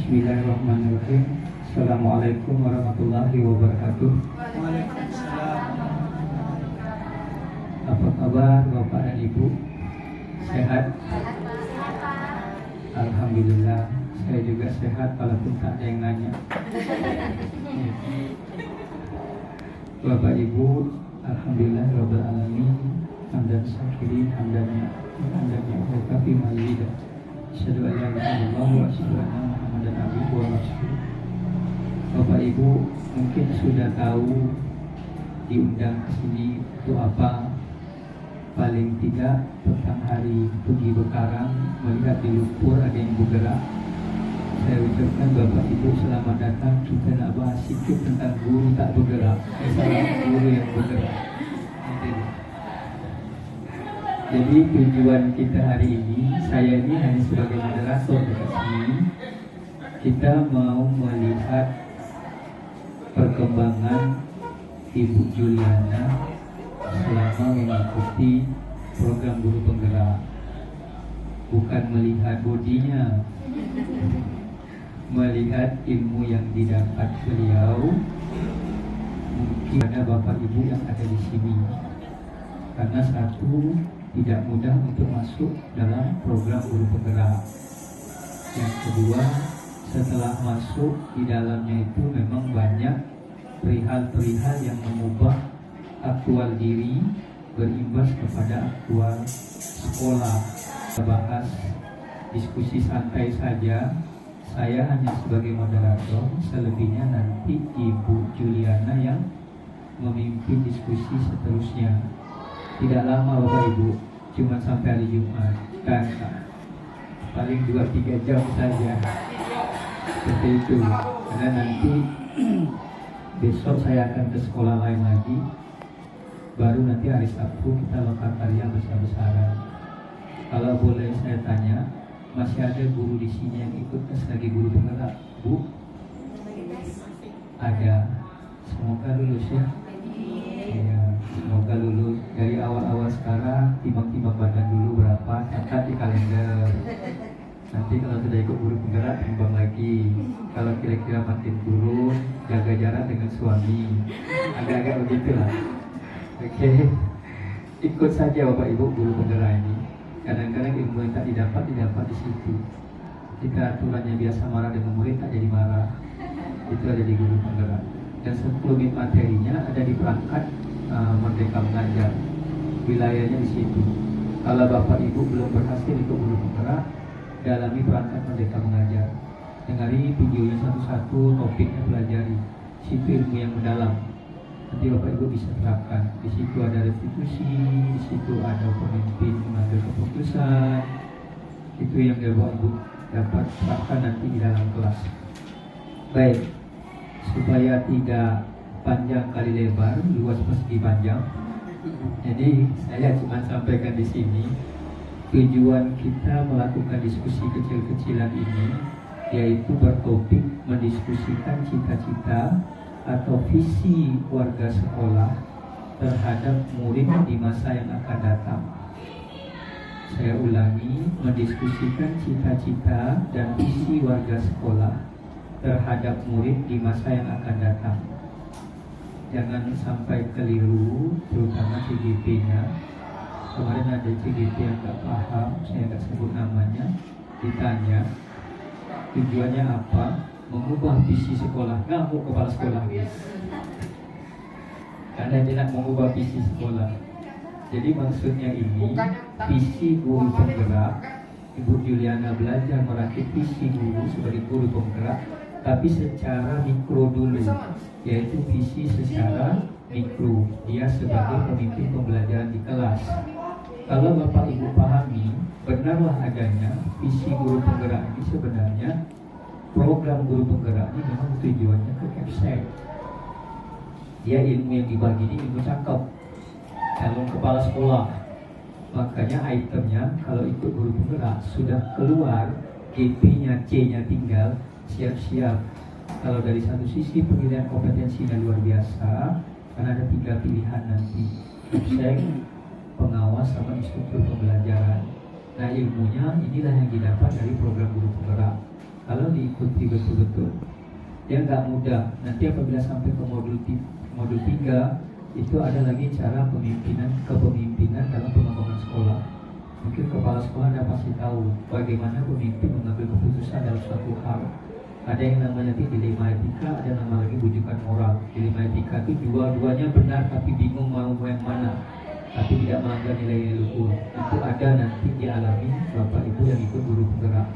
Bismillahirrahmanirrahim. Assalamualaikum warahmatullahi wabarakatuh. Waalaikumsalam. Apa kabar Bapak dan Ibu? Sehat? Alhamdulillah, saya juga sehat walaupun tak ada yang nanya. Bapak Ibu, alhamdulillah rabbil alamin, hamdan syakirin, hamdan kafi mazidah. Asyhadu an la ilaha illallah wa asyhadu anna Muhammadan abduhu wa rasuluh. Bapak Ibu mungkin sudah tahu diundang ke sini untuk apa. Paling tidak tentang hari pergi bekarang, melihat di lumpur ada yang bergerak. Saya ucapkan Bapak Ibu selamat datang. Kita nak bahas sedikit tentang guru tak bergerak, guru yang bergerak. Jadi tujuan kita hari ini, saya ini hanya sebagai moderator dekat sini. Kita mau melihat perkembangan Ibu Juliana selama mengikuti program guru penggerak. Bukan melihat bodinya, melihat ilmu yang didapat beliau. Mungkin ada Bapak Ibu yang ada di sini. Karena satu, tidak mudah untuk masuk dalam program guru penggerak. Yang kedua, setelah masuk di dalamnya itu memang banyak perihal-perihal yang mengubah aktual diri, berimbas kepada aktual sekolah. Kita bahas diskusi santai saja. Saya hanya sebagai moderator, selebihnya nanti Ibu Juliana yang memimpin diskusi seterusnya. Tidak lama Bapak Ibu, cuma sampai hari Jumat kan, paling 2-3 jam saja. Seperti itu. Karena nanti besok saya akan ke sekolah lain lagi. Baru nanti hari Sabtu kita lokakarya besar-besaran. Kalau boleh saya tanya, masih ada guru di sini yang ikut tes lagi guru penggerak, Bu? Ada. Semoga lulus ya. Ya, semoga lulus. Dari awal-awal sekarang timbang-timbang badan dulu berapa, catat di kalender. Nanti kalau sudah ikut guru penggerak timbang lagi. Kalau kira-kira makin turun, jaga jarak dengan suami. Agak-agak begitulah. Oke. Ikut saja Bapak Ibu guru penggerak ini. Kadang-kadang ilmu yang tak didapat di situ. Jika aturannya biasa marah dengan murid, tak jadi marah. Itu ada di guru penggerak. Dan 10 materinya ada di perangkat Merdeka Mengajar, wilayahnya di situ. Kalau Bapak Ibu belum berhasil ikut guru penggerak, dalami perangkat Merdeka Mengajar. Dengari videonya satu-satu, topiknya pelajari. Situ ilmu yang mendalam. Nanti Bapak Ibu bisa terapkan. Di situ ada restitusi, di situ ada pemimpin mengambil keputusan. Itu yang Bapak Ibu dapat terapkan nanti di dalam kelas. Baik. Supaya tidak panjang kali lebar, luas persegi panjang. Jadi saya cuma sampaikan di sini tujuan kita melakukan diskusi kecil-kecilan ini, yaitu bertopik mendiskusikan cita-cita atau visi warga sekolah terhadap murid di masa yang akan datang. Saya ulangi, mendiskusikan cita-cita dan visi warga sekolah terhadap murid di masa yang akan datang. Jangan sampai keliru, terutama CGP-nya. Kemarin ada CGP yang gak paham, saya gak sebut namanya, ditanya tujuannya apa, mengubah visi sekolah. Ngamuk kepala sekolah, karena dia nak mengubah visi sekolah. Jadi maksudnya ini, visi guru penggerak. Ibu Juliana belajar merakit visi guru sebagai guru penggerak, tapi secara mikro dulu, yaitu visi secara mikro. Dia sebagai pemimpin pembelajaran di kelas. Kalau Bapak Ibu pahami, benarlah adanya visi guru penggerak ini. Sebenarnya program guru penggerak ini memang tujuannya ke Capsek. Dia ilmu yang dibagi ini ilmu cakep, calon kepala sekolah. Makanya itemnya kalau ikut guru penggerak sudah keluar, GP-nya, C-nya tinggal, siap-siap. Kalau dari satu sisi pemilihan kompetensinya luar biasa, karena ada 3 pilihan nanti, Capsek, pengawas sama instruktur pembelajaran. Nah ilmunya inilah yang didapat dari program guru penggerak. kalau diikuti betul-betul. Dia nggak mudah. Nanti apabila sampai ke modul 3 itu ada lagi cara kepemimpinan dalam pengembangan sekolah. Mungkin kepala sekolah Anda pasti tahu bagaimana pemimpin mengambil keputusan dalam suatu hal. Ada yang namanya dilema etika, ada nama lagi bujukan moral. Dilema etika itu dua-duanya benar tapi bingung mau yang mana, tapi tidak melanggar nilai luhur. Itu ada nanti dialami Bapak Ibu yang ikut guru penggerak.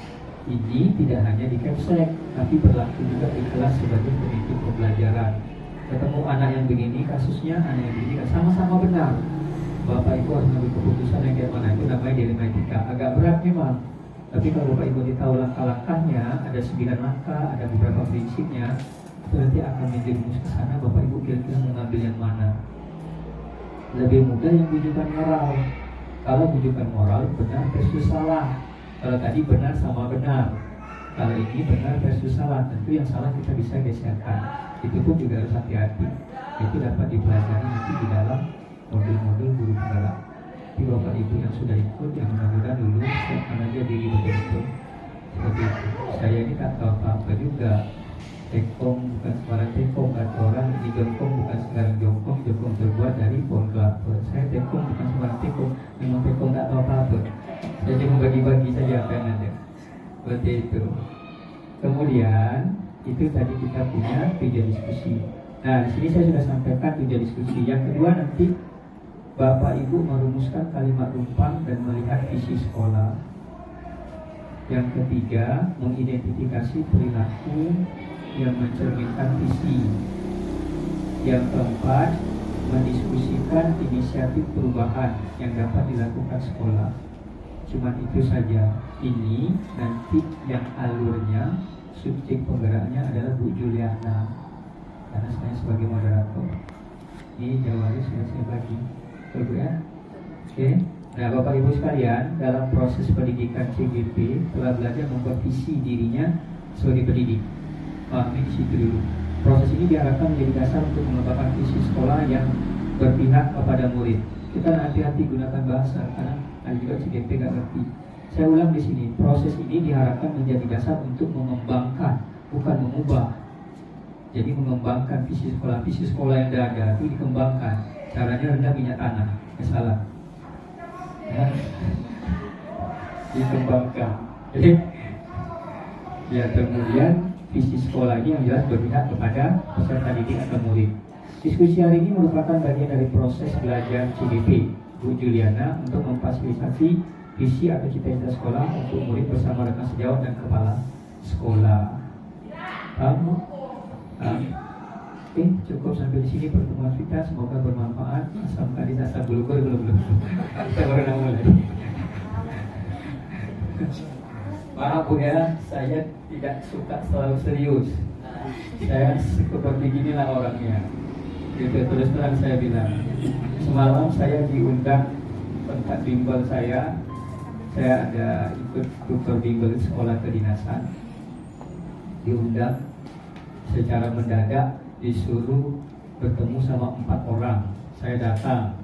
Ini tidak hanya di Kepsek, tapi berlaku juga di kelas sebagai pemimpin pembelajaran. Ketemu anak yang begini, kasusnya anak yang begini sama-sama benar. Bapak Ibu harus mengambil keputusan yang kayak mana, itu namanya dilema etika. Agak berat memang, tapi kalau Bapak Ibu tahu langkah-langkahnya, ada 9 langkah, ada beberapa prinsipnya, itu nanti akan menjerumus ke sana. Bapak Ibu kira-kira mengambil yang mana? Lebih mudah yang bujukan moral. Kalau bujukan moral benar versus salah. Kalau tadi benar sama benar, kalau ini benar versus salah, tentu yang salah kita bisa geserkan. Itu pun juga harus hati-hati. Itu dapat dipelajari nanti di dalam modul-modul guru penggerak. Tapi Bapak Ibu yang sudah ikut, yang mudah-mudahan lulus, siapkan aja diri betul-betul. Seperti itu. Saya ini tak tahu apa-apa juga. Tekong bukan sembarang tekong, kata orang. Ini jongkong bukan sembarang jongkong. Jongkong terbuat dari pohon kelapa. Saya tekong bukan sembarang tekong. Memang tekong tak tahu apa-apa. Saya cuma bagi-bagi saja apa yang ada. Seperti itu. Kemudian itu tadi kita punya tujuan diskusi. Nah, di sini saya sudah sampaikan tujuan diskusi. Yang kedua nanti Bapak Ibu merumuskan kalimat rumpang dan melihat visi sekolah. Yang ketiga, mengidentifikasi perilaku yang mencerminkan visi. Yang keempat, mendiskusikan inisiatif perubahan yang dapat dilakukan sekolah. Cuma itu saja. Ini nanti yang alurnya, subjek penggeraknya adalah Bu Juliana, karena saya sebagai moderator. Ini Jawari sudah saya bagi, betul ya? Oke. Nah, Bapak Ibu sekalian, dalam proses pendidikan CGP telah belajar membuat visi dirinya sebagai pendidik. Ini di situ dulu. Proses ini diharapkan menjadi dasar untuk mengembangkan visi sekolah yang berpihak kepada murid. Kita hati-hati gunakan bahasa, karena ada juga CGP nggak ngerti. Saya ulang di sini, proses ini diharapkan menjadi dasar untuk mengembangkan, bukan mengubah. Jadi mengembangkan visi sekolah yang ada itu dikembangkan. Caranya rendah minyak tanah, salah. Ya. Dikembangkan. Jadi, ya kemudian visi sekolah ini yang jelas berpihak kepada peserta didik atau murid. Diskusi hari ini merupakan bagian dari proses belajar CGP Bu Juliana untuk memfasilitasi visi atau cita-cita sekolah untuk murid bersama rekan sejawat dan kepala sekolah. Kamu, oke, cukup sampai di sini pertemuan kita. Semoga bermanfaat. Asam kali asam belum. Kita baru mulai. Maaf Bu ya, saya tidak suka selalu serius. Saya seperti ginilah orangnya. Gitu, terus terang saya bilang. Semalam saya diundang tempat bimbel saya ada ikut tutor bimbel sekolah kedinasan. Diundang secara mendadak, disuruh bertemu sama 4 orang. Saya datang.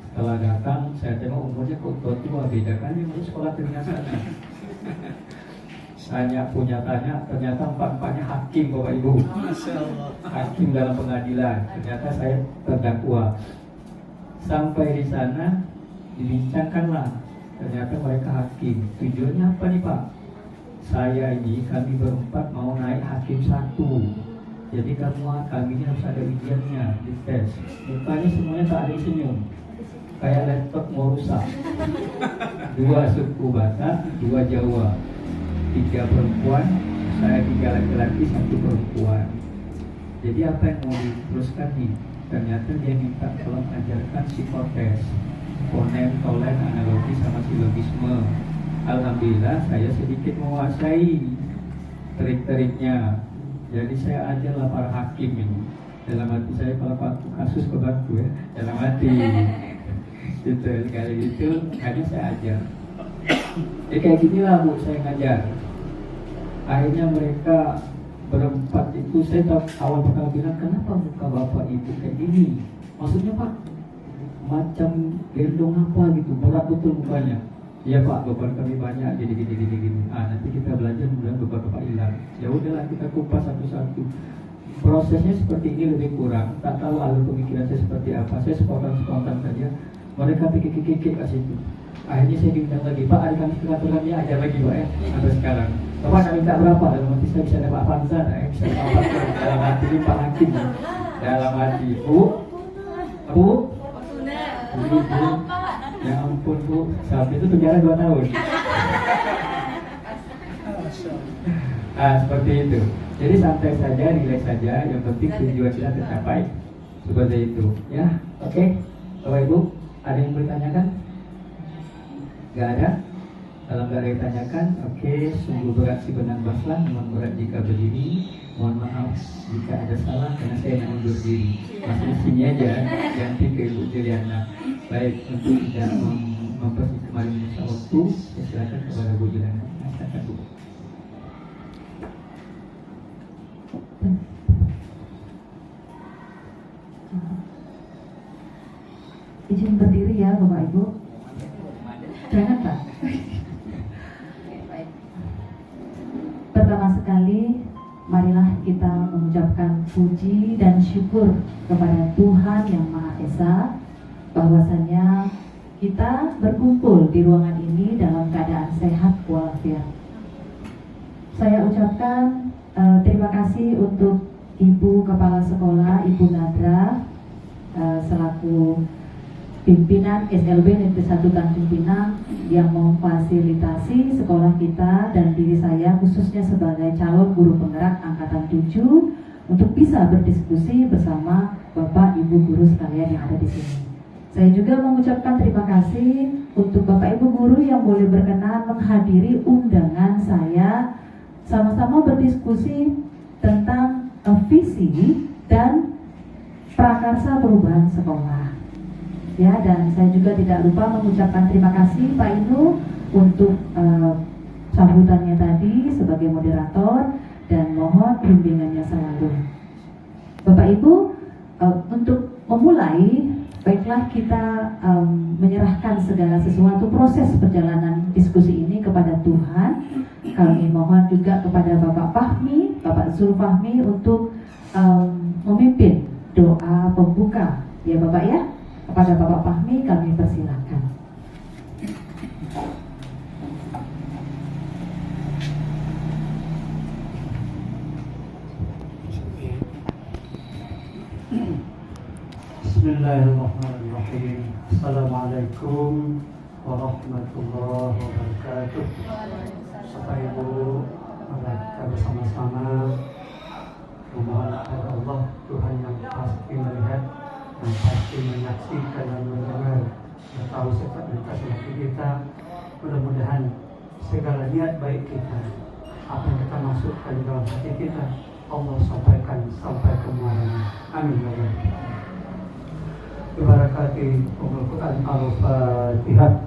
Setelah datang, saya tengok umurnya kok tua, beda kan ini sekolah kedinasan. Saya punya tanya, ternyata 4-4-nya hakim Bapak Ibu. Hakim dalam pengadilan. Ternyata saya terdakwa. Sampai di sana dibincangkanlah. Ternyata mereka hakim. Tujuannya apa nih Pak? Kami berempat mau naik hakim 1. Jadi kami ini harus ada ujiannya, dites. Mukanya semuanya tak ada senyum, kayak laptop mau rusak. 2 suku Batak, 2 Jawa, 3 perempuan, saya 3 laki-laki, 1 perempuan. Jadi apa yang mau diteruskan nih? Ternyata dia minta tolong ajarkan psikotes, fonem, tolen, analogi sama silogisme. Alhamdulillah saya sedikit menguasai trik-triknya. Jadi saya ajarlah para hakim ini. Dalam hati saya kalau kasus kebantu ya, dalam hati. Gitu, sekali itu hanya saya ajar. Jadi kayak ginilah Bu saya ngajar. Akhirnya mereka berempat itu, saya awal pertama bilang, kenapa muka Bapak Ibu kayak gini? Maksudnya Pak, macam gendong apa gitu, berat betul mukanya. Iya Pak, beban kami banyak gini. Nanti kita belajar mudah beban Bapak hilang. Ya udahlah kita kupas satu-satu. Prosesnya seperti ini lebih kurang. Tak tahu alur pemikiran saya seperti apa. Saya spontan saja. Mereka pikir-pikir ke situ. Akhirnya saya diundang lagi, Pak, ada kami silaturahmi aja lagi Pak ya. Sampai sekarang. Bapak nak minta berapa? Dalam hati saya bisa dapat Avanza, bisa dapat dalam hati ini Pak Hakim. Dalam hati, Bu. Ya ampun Bu, sampai itu penjara 2 tahun. Seperti itu. Jadi santai saja, relax saja. Yang penting tujuan kita tercapai. Seperti itu. Ya, oke. Bapak Ibu, ada yang bertanyakan? Gak ada? Kalau gak ada yang tanyakan, oke. Sungguh berat si benang baslan, mohon berat jika berdiri. Mohon maaf jika ada salah karena saya nak undur diri. Masih di sini aja, ganti ke Ibu Juliana. Baik, untuk tidak mempersingkat kemarin masa waktu, saya silakan kepada Bu Juliana. Silakan Bu. Izin berdiri ya Bapak Ibu. Jangan Pak. Pertama sekali, marilah kita mengucapkan puji dan syukur kepada Tuhan Yang Maha Esa, bahwasanya kita berkumpul di ruangan ini dalam keadaan sehat walafiat. Saya ucapkan terima kasih untuk Ibu Kepala Sekolah, Ibu Nadra, selaku pimpinan SLB Negeri 1 Tanjung Pinang yang memfasilitasi sekolah kita dan diri saya khususnya sebagai calon guru penggerak angkatan 7 untuk bisa berdiskusi bersama Bapak Ibu guru sekalian yang ada di sini. Saya juga mengucapkan terima kasih untuk Bapak Ibu guru yang boleh berkenan menghadiri undangan saya sama-sama berdiskusi tentang visi dan prakarsa perubahan sekolah. Ya, dan saya juga tidak lupa mengucapkan terima kasih Pak Inu untuk sambutannya tadi sebagai moderator dan mohon bimbingannya selalu. Bapak Ibu, untuk memulai, baiklah kita menyerahkan segala sesuatu proses perjalanan diskusi ini kepada Tuhan. Kami mohon juga kepada Bapak Fahmi, Bapak Zulfahmi untuk memimpin doa pembuka. Ya Bapak ya. Kepada Bapak Fahmi kami persilakan. Bismillahirrahmanirrahim. Assalamualaikum warahmatullahi wabarakatuh. Bapak Ibu, kita bersama-sama memohon kepada Allah, Tuhan yang pasti melihat, yang pasti menyaksikan dan mendengar, dan tahu sifat dan hati kita. Mudah-mudahan segala niat baik kita, apa yang kita maksudkan dalam hati kita, Allah sampaikan sampai kemarin. Amin ya Rabbi. Barakati Al-Quran Al-Fatihah.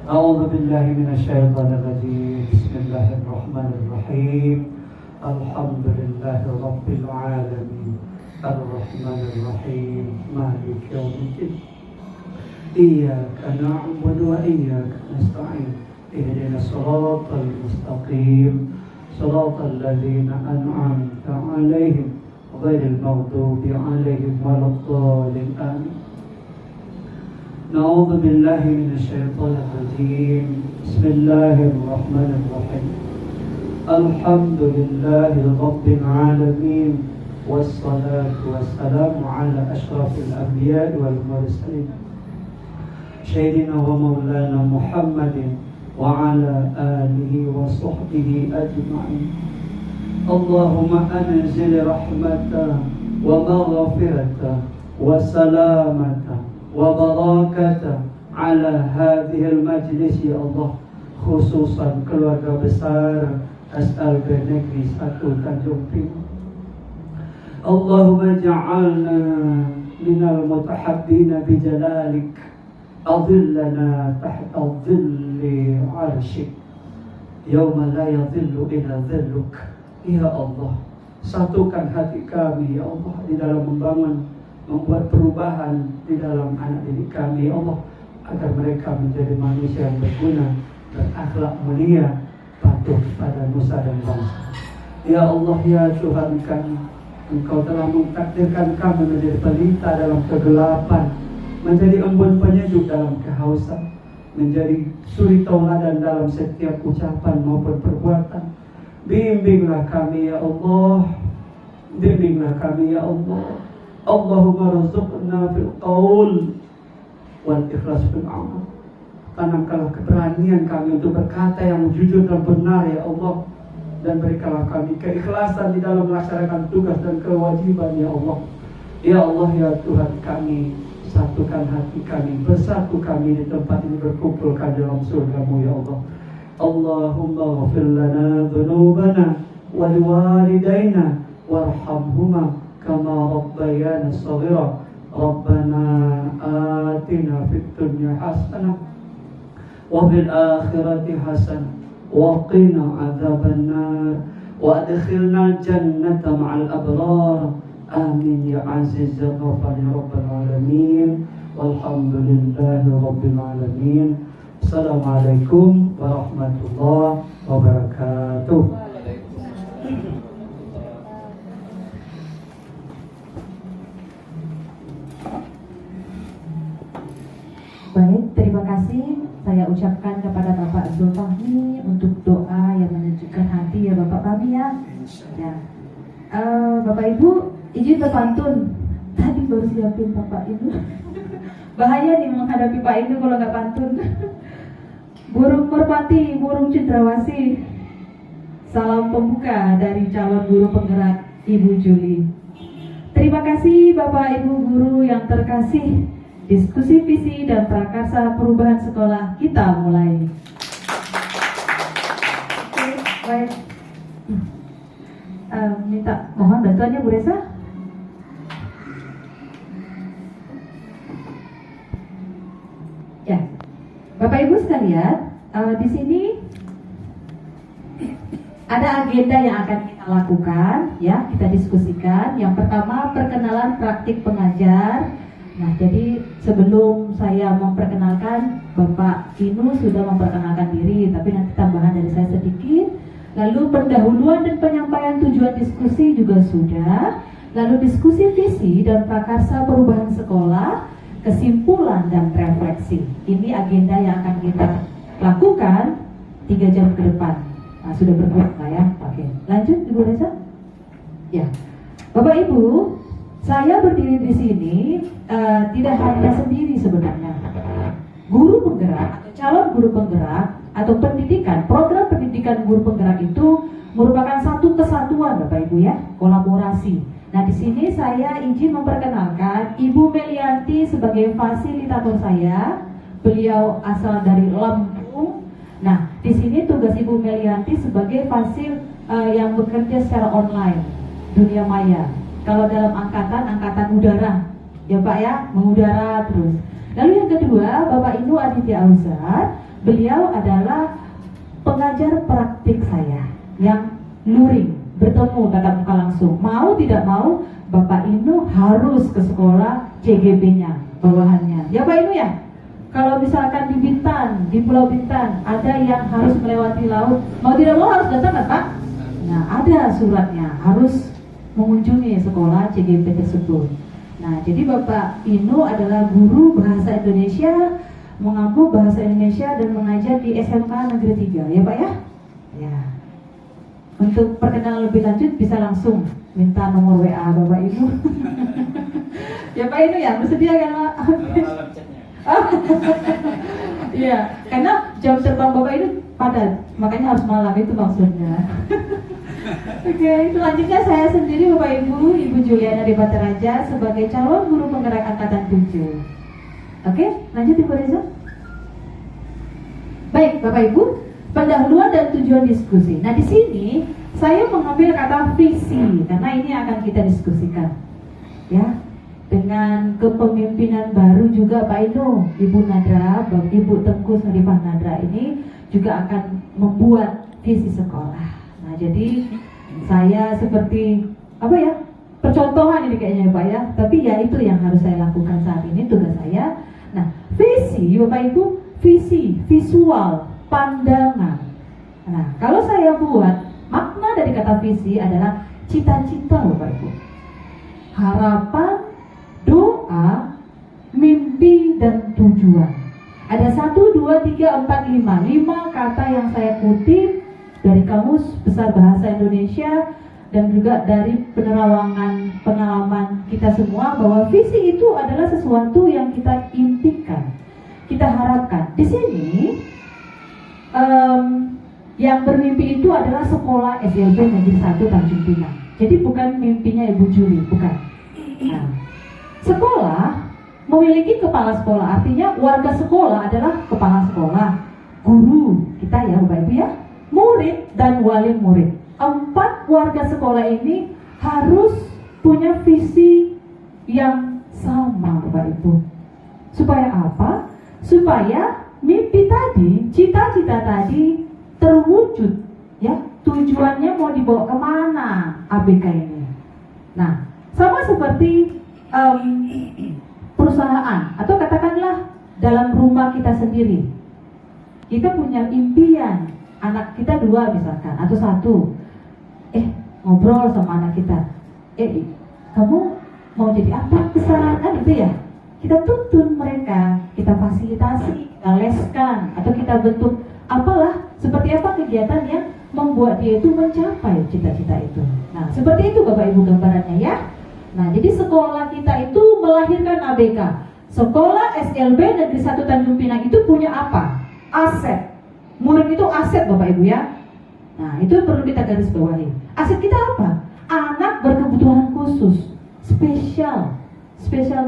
A'udzu billahi minasyaitonir rajim. Bismillahirrahmanirrahim. Alhamdulillahi rabbil alamin. Ar-Rahmanir-Rahim. Maliki yaumiddin. Iyyaka na'budu wa iyyaka nasta'in. Ihdinas siratal mustaqim. Siratal ladzina an'amta 'alaihim ghairil maghdubi 'alaihim waladdallin. Amin. Na'udzu billahi minasyaitonir rajim. Bismillahirrahmanirrahim. Alhamdulillahi rabbil alamin. Wassalatu wassalamu ala ashrafil anbiya wal mursalin Sayyidina wa maulana Muhammadin wa ala alihi wa sahbihi ajma'in. Allahumma anzil rahmata wa maghfirata wa salamata wa barakata ala hadhil majlis ya Allah, khususan keluarga besar SLB Negeri 1 Tanjung Pinang. Allahumma ja'alna minal mutahabbina bijalalik, adhillana tahta dhilli arshik yawma la yadhillu illa dhilluk. Ya Allah, satukan hati kami ya Allah di dalam membuat perubahan di dalam anak didik kami ya Allah, agar mereka menjadi manusia yang berguna berakhlak mulia, patuh pada nusa dan bangsa. Ya Allah, ya Tuhan kami, Engkau telah mentakdirkan kami menjadi pelita dalam kegelapan, menjadi embun penyejuk dalam kehausan, menjadi suri tauladan dalam setiap ucapan maupun perbuatan. Bimbinglah kami ya Allah, bimbinglah kami ya Allah. Allahumma rzuqna fil qaul wal ikhlas fil amal. Tanamkanlah keberanian kami untuk berkata yang jujur dan benar ya Allah, dan berikanlah kami keikhlasan di dalam melaksanakan tugas dan kewajiban ya Allah. Ya Allah, ya Tuhan kami, satukan hati kami, bersatu kami di tempat ini, berkumpulkan dalam surga-Mu ya Allah. Allahumma ghfir lana dhunubana wa liwalidayna warhamhuma kama rabbayana shaghira. Rabbana atina fid dunya hasanah wa fil akhirati hasanah wa qina adzabannar wa adkhilna jannata ma'al abrar. Amin ya aziz ya ghafar ya rabbal alamin. Walhamdulillahi rabbil alamin. Assalamualaikum warahmatullahi wabarakatuh. Baik, terima kasih saya ucapkan kepada Bapak Zulfahmi untuk doa yang menyejukkan hati ya Bapak kami ya. Ya. Bapak Ibu izin berpantun. Tadi baru siapin Bapak Ibu. Bahaya nih menghadapi Pak Ibu kalau nggak pantun. Burung merpati, burung cendrawasih. Salam pembuka dari calon guru penggerak Ibu Juli. Terima kasih Bapak Ibu guru yang terkasih. Diskusi visi dan prakarsa perubahan sekolah kita mulai. Oke, baik. Minta mohon bantuannya Bu Reza. Ya, Bapak Ibu sekalian, di sini ada agenda yang akan kita lakukan, ya, kita diskusikan. Yang pertama, perkenalan praktik pengajar. Nah, jadi sebelum saya memperkenalkan, Bapak Inu sudah memperkenalkan diri, tapi nanti tambahan dari saya sedikit. Lalu pendahuluan dan penyampaian tujuan diskusi juga sudah. Lalu diskusi visi dan prakarsa perubahan sekolah, kesimpulan dan refleksi. Ini agenda yang akan kita lakukan 3 jam ke depan. Nah, sudah berkurang ya. Oke, lanjut Ibu Reza. Ya, Bapak Ibu, saya berdiri di sini tidak hanya sendiri sebenarnya. Guru penggerak atau calon guru penggerak atau pendidikan, program pendidikan guru penggerak itu merupakan satu kesatuan Bapak Ibu ya, kolaborasi. Nah, di sini saya izin memperkenalkan Ibu Melianti sebagai fasilitator saya. Beliau asal dari Lampung. Nah, di sini tugas Ibu Melianti sebagai fasil yang bekerja secara online, dunia maya. Kalau dalam angkatan udara, ya Pak ya, mengudara terus. Lalu yang kedua, Bapak Inu Aditya Auzar, beliau adalah pengajar praktik saya yang luring, bertemu tatap muka langsung. Mau tidak mau, Bapak Inu harus ke sekolah CGB-nya, bawahannya. Ya Pak Inu ya? Kalau misalkan di Bintan, di Pulau Bintan, ada yang harus melewati laut, mau tidak mau harus datang kan Pak? Nah, ada suratnya, harus mengunjungi sekolah CGB tersebut. Nah, jadi Bapak Inu adalah guru bahasa Indonesia, mengampu bahasa Indonesia dan mengajar di SMK Negeri 3, ya Pak ya? Ya. Untuk perkenalan lebih lanjut bisa langsung minta nomor WA Bapak Inu. Ya Pak Inu ya, bersedia kan Pak? Iya, karena jam terbang Bapak Inu padat, makanya harus malam, itu maksudnya. Oke, selanjutnya saya sendiri Bapak Ibu, Ibu Juliana Debata Raja sebagai calon guru penggerak angkatan 7. Oke, lanjut Ibu Reza. Baik, Bapak Ibu, pendahuluan dan tujuan diskusi. Nah, di sini saya mengambil kata visi karena ini akan kita diskusikan. Ya, dengan kepemimpinan baru juga Pak Inu, Ibu Nadra, Ibu Tengku Sarifah Nadra ini juga akan membuat visi sekolah. Nah, jadi saya seperti apa ya, percontohan ini kayaknya Pak ya, tapi ya itu yang harus saya lakukan saat ini, tugas saya. Nah, visi Bapak Ibu, visi, visual, pandangan. Nah, kalau saya buat makna dari kata visi adalah cita-cita Bapak Ibu, harapan, doa, mimpi, dan tujuan. Ada 1, 2, 3, 4, 5 kata yang saya kutip dari Kamus Besar Bahasa Indonesia dan juga dari penerawangan pengalaman kita semua, bahwa visi itu adalah sesuatu yang kita impikan, kita harapkan. Di sini yang bermimpi itu adalah sekolah SLB Negeri 1 Tanjung Pinang. Jadi bukan mimpinya Ibu Juli, bukan. Nah, sekolah memiliki kepala sekolah, artinya warga sekolah adalah kepala sekolah, guru kita ya Bapak Ibu ya, murid dan wali murid. 4 warga sekolah ini harus punya visi yang sama Bapak Ibu. Supaya apa? Supaya mimpi tadi, cita-cita tadi terwujud ya. Tujuannya mau dibawa kemana ABK ini? Nah, sama seperti perusahaan atau katakanlah dalam rumah kita sendiri, kita punya impian, anak kita 2 misalkan atau 1, ngobrol sama anak kita, kamu mau jadi apa besar, kan gitu ya. Kita tuntun mereka, kita fasilitasi, kita leskan, atau kita bentuk apalah, seperti apa kegiatan yang membuat dia itu mencapai cita-cita itu. Nah, seperti itu Bapak Ibu gambarannya ya. Nah, jadi sekolah kita itu melahirkan ABK. Sekolah SLB Negeri 1 Tanjung Pinang itu punya apa? Aset. Murid itu aset Bapak Ibu ya. Nah, itu perlu kita garis bawahi. Aset kita apa? Anak berkebutuhan khusus, special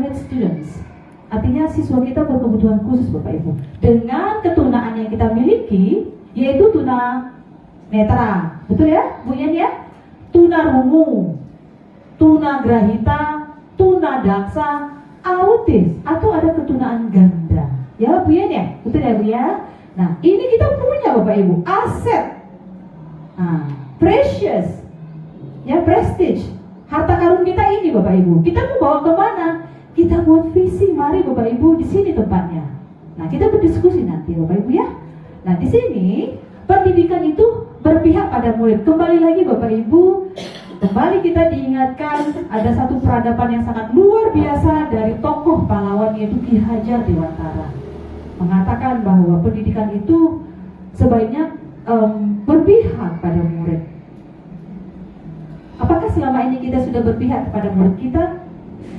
needs students. Artinya siswa kita berkebutuhan khusus Bapak Ibu. Dengan ketunaan yang kita miliki, yaitu tuna netra, betul ya Bu Yen ya? Tuna rungu, tuna grahita, tuna daksa, autis, atau ada ketunaan ganda. Ya Bu Yen ya? Betul ya Bu ya? Nah, ini kita punya Bapak Ibu, aset. Nah, precious, ya, prestige, harta karun kita ini Bapak Ibu. Kita mau bawa kemana? Kita buat visi, mari Bapak Ibu, di sini tempatnya. Nah, kita berdiskusi nanti Bapak Ibu ya. Nah, di sini pendidikan itu berpihak pada murid. Kembali lagi Bapak Ibu, kembali kita diingatkan ada satu peradaban yang sangat luar biasa dari tokoh pahlawan, yaitu Ki Hajar Dewantara, mengatakan bahwa pendidikan itu sebaiknya berpihak pada murid. Apakah selama ini kita sudah berpihak kepada murid kita?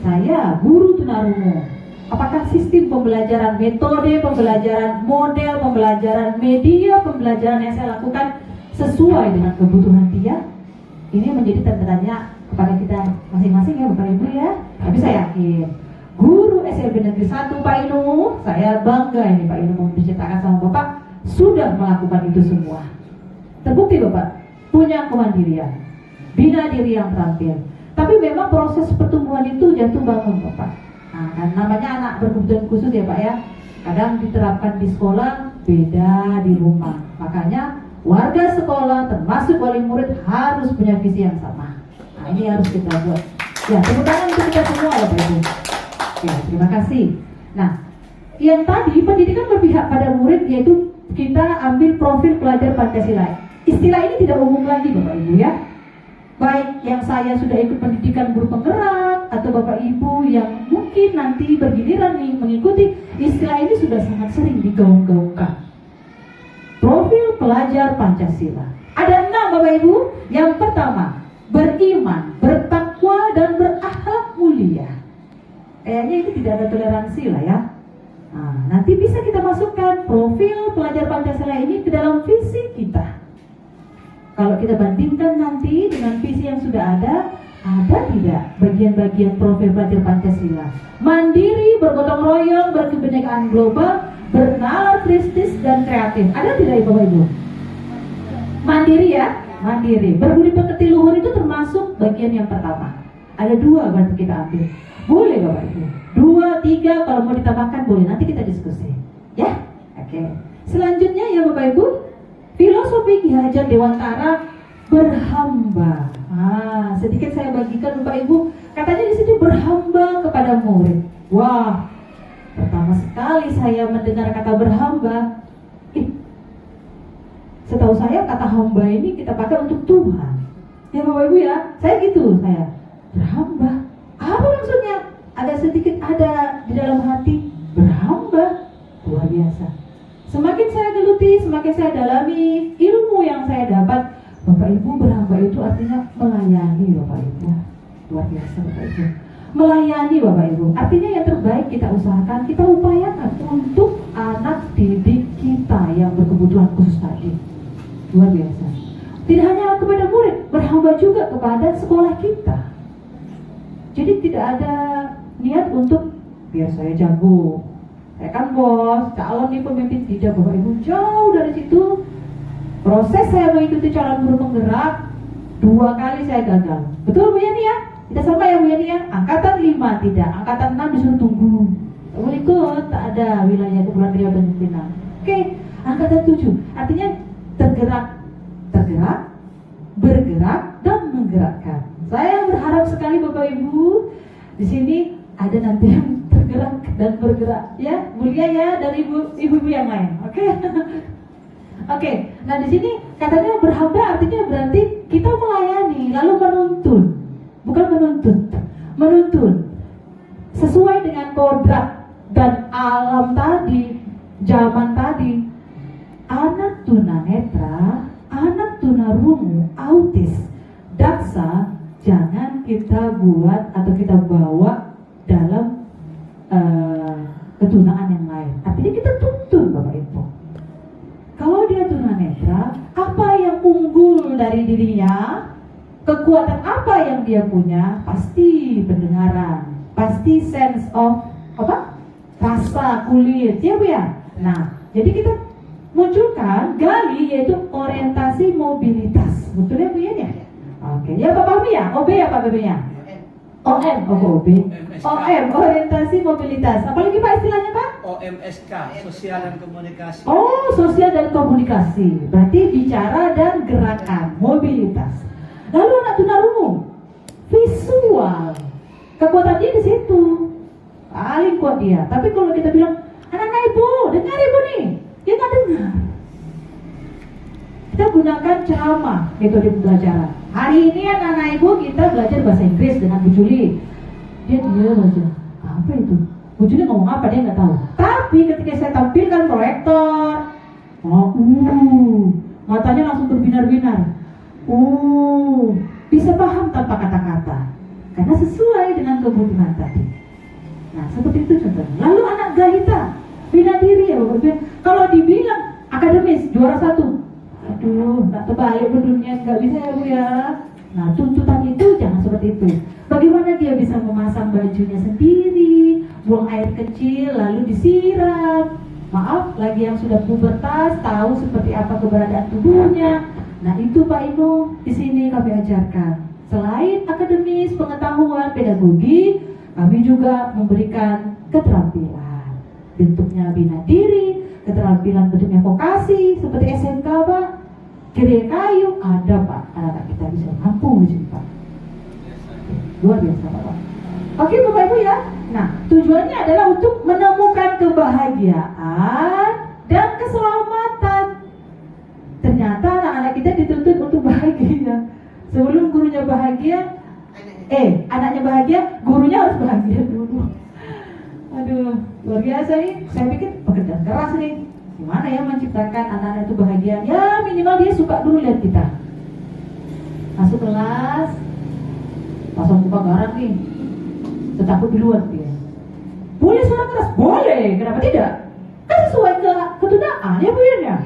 Saya, guru tunarungu, apakah sistem pembelajaran, metode pembelajaran, model pembelajaran, media pembelajaran yang saya lakukan sesuai dengan kebutuhan dia? Ini menjadi tanda-tanya kepada kita masing-masing ya Bapak Ibu ya. Tapi saya yakin guru SLB Negeri 1 Pak Inu, saya bangga ini Pak Inu menceritakan sama Bapak sudah melakukan itu semua. Terbukti Bapak punya kemandirian, bina diri yang terampil. Tapi memang proses pertumbuhan itu jatuh bangun Bapak. Nah, dan namanya anak berkebutuhan khusus ya Pak ya. Kadang diterapkan di sekolah, beda di rumah. Makanya warga sekolah termasuk wali murid harus punya visi yang sama. Nah, ini harus kita buat. Ya, tepuk tangan untuk kita semua Bapak Ibu. Ya, terima kasih. Nah, yang tadi pendidikan berpihak pada murid, yaitu kita ambil profil pelajar Pancasila. Istilah ini tidak umum lagi Bapak Ibu ya. Baik yang saya sudah ikut pendidikan guru penggerak atau Bapak Ibu yang mungkin nanti bergiliran nih mengikuti, istilah ini sudah sangat sering digaung-gaungkan. Profil pelajar Pancasila. Ada 6 Bapak Ibu. Yang pertama, beriman, bertakwa, dan berakhlak mulia. Kayaknya ini tidak ada toleransi lah ya. Nah, nanti bisa kita masukkan profil pelajar Pancasila ini ke dalam visi kita. Kalau kita bandingkan nanti dengan visi yang sudah ada tidak bagian-bagian profil pelajar Pancasila? Mandiri, bergotong royong, berkebinekaan global, bernalar kritis dan kreatif. Ada tidak Bapak Ibu? Mandiri ya, mandiri. Berbudi pekerti luhur itu termasuk bagian yang pertama. Ada 2 berarti kita ambil. Boleh Bapak Ibu. 2, 3 kalau mau ditambahkan boleh. Nanti kita diskusi. Ya, oke. Selanjutnya ya Bapak Ibu. Filosofi Ki Hajar Dewantara, berhamba. Sedikit saya bagikan Bapak Ibu. Katanya di sini berhamba kepada murid. Wah, pertama sekali saya mendengar kata berhamba, setahu saya kata hamba ini kita pakai untuk Tuhan. Ya Bapak Ibu ya, saya gitu, saya berhamba. Apa maksudnya? Ada sedikit ada di dalam hati, berhamba. Luar biasa. Semakin saya geluti, semakin saya dalami ilmu yang saya dapat. Bapak Ibu, berhamba itu artinya melayani Bapak Ibu. Luar biasa Bapak Ibu. Melayani Bapak Ibu, artinya yang terbaik kita usahakan, kita upayakan untuk anak didik kita yang berkebutuhan khusus tadi. Luar biasa. Tidak hanya kepada murid, berhamba juga kepada sekolah kita. Jadi tidak ada niat untuk biar saya jago, saya kan bos, calon nih pemimpin. Tidak Bapak Ibu, jauh dari situ. Proses saya mengikuti calon guru penggerak 2 kali saya gagal. Betul Bu Yani ya? Kita sama ya Bu Yani ya? Angkatan 5 tidak, angkatan 6 disuruh tunggu. Tak boleh ikut, tak ada wilayah Kepulauan Riau dan Pinang. Oke, angkatan 7 artinya tergerak, bergerak dan menggerakkan. Saya berharap sekali Bapak Ibu di sini ada nanti yang tergerak dan bergerak ya, mulia ya, dari ibu-ibu yang lain. Oke. Oke, nah di sini katanya berhamba artinya berarti kita melayani lalu menuntun, bukan menuntun sesuai dengan kodrat dan alam tadi, zaman tadi. Anak tunanetra, anak tunarungu, autis, daksa, jangan kita buat atau kita bawa dalam ketunaan yang lain. Artinya kita tuntun Bapak Ibu. Kalau dia tunanetra, apa yang unggul dari dirinya, kekuatan apa yang dia punya, pasti pendengaran, pasti sense of rasa kulit, ya Bu ya. Nah, jadi kita munculkan, gali, yaitu orientasi mobilitas. Betul ya Bu ya? Oke, ya Pak Fahmi ya? OB ya Pak BB-nya? OM, OB. OM, orientasi mobilitas. Apalagi Pak istilahnya Pak? OMSK, sosial dan komunikasi. Oh, sosial dan komunikasi. Berarti bicara dan gerakan, mobilitas. Lalu anak tunarungu, visual. Kekuatan dia di situ. Paling kuat dia. Tapi kalau kita bilang, anak-anak Ibu, dengar Ibu nih. Dia nggak dengar. Kita gunakan ceramah, metode pembelajaran. Hari ini anak-anak Ibu kita belajar bahasa Inggris dengan Bu Juli. Dia diam aja. Apa itu? Bu Juli ngomong apa dia nggak tahu. Tapi ketika saya tampilkan proyektor, matanya langsung berbinar-binar. Bisa paham tanpa kata-kata. Karena sesuai dengan kebutuhan tadi. Nah, seperti itu contohnya. Lalu anak gaita, bina diri ya Bapak. Kalau dibilang akademis juara 1, aduh, tak terbalik dunia, nggak bisa ya Bu ya. Nah, tuntutan itu jangan seperti itu. Bagaimana dia bisa memasang bajunya sendiri, buang air kecil lalu disiram. Maaf, lagi yang sudah pubertas tahu seperti apa keberadaan tubuhnya. Nah, itu Pak Inu di sini kami ajarkan. Selain akademis, pengetahuan, pedagogi, kami juga memberikan keterampilan. Bentuknya bina diri, keterampilan bentuknya vokasi seperti SMK Pak. Kiri kayu ada Pak, anak-anak kita bisa mampu di sini Pak. Luar biasa Pak. Oke Bapak Ibu ya. Nah, tujuannya adalah untuk menemukan kebahagiaan dan keselamatan. Ternyata anak-anak kita dituntut untuk bahagia. Sebelum gurunya bahagia, anaknya bahagia, gurunya harus bahagia dulu. Aduh, luar biasa nih. Saya pikir pekerjaan keras nih. Gimana ya menciptakan anak-anak itu bahagia? Ya minimal dia suka dulu lihat kita. Masuk kelas, pasang muka garang nih, takut duluan dia. Boleh suara keras? Boleh, kenapa tidak? Kan sesuai ketundaan ya Bu ya.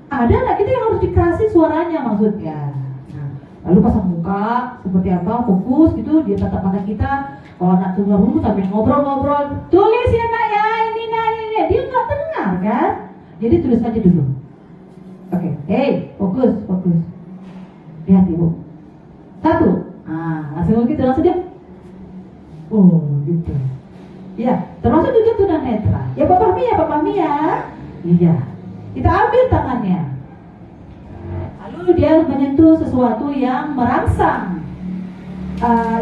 Ada anak kita yang harus dikasih suaranya maksudnya. Nah, lalu pasang muka seperti apa, fokus gitu, dia tatap mata kita. Kalau anak tunggal dulu sambil ngobrol-ngobrol, tulis ya nak ya, ini, dia nggak dengar kan? Jadi tulis aja dulu. Oke, fokus. Lihat Ibu. 1. Langsung gitu, langsung dia. Gitu. Ya, termasuk juga tunanetra. Ya Pak Fahmi ya. Iya. Kita ambil tangannya. Lalu dia menyentuh sesuatu yang merangsang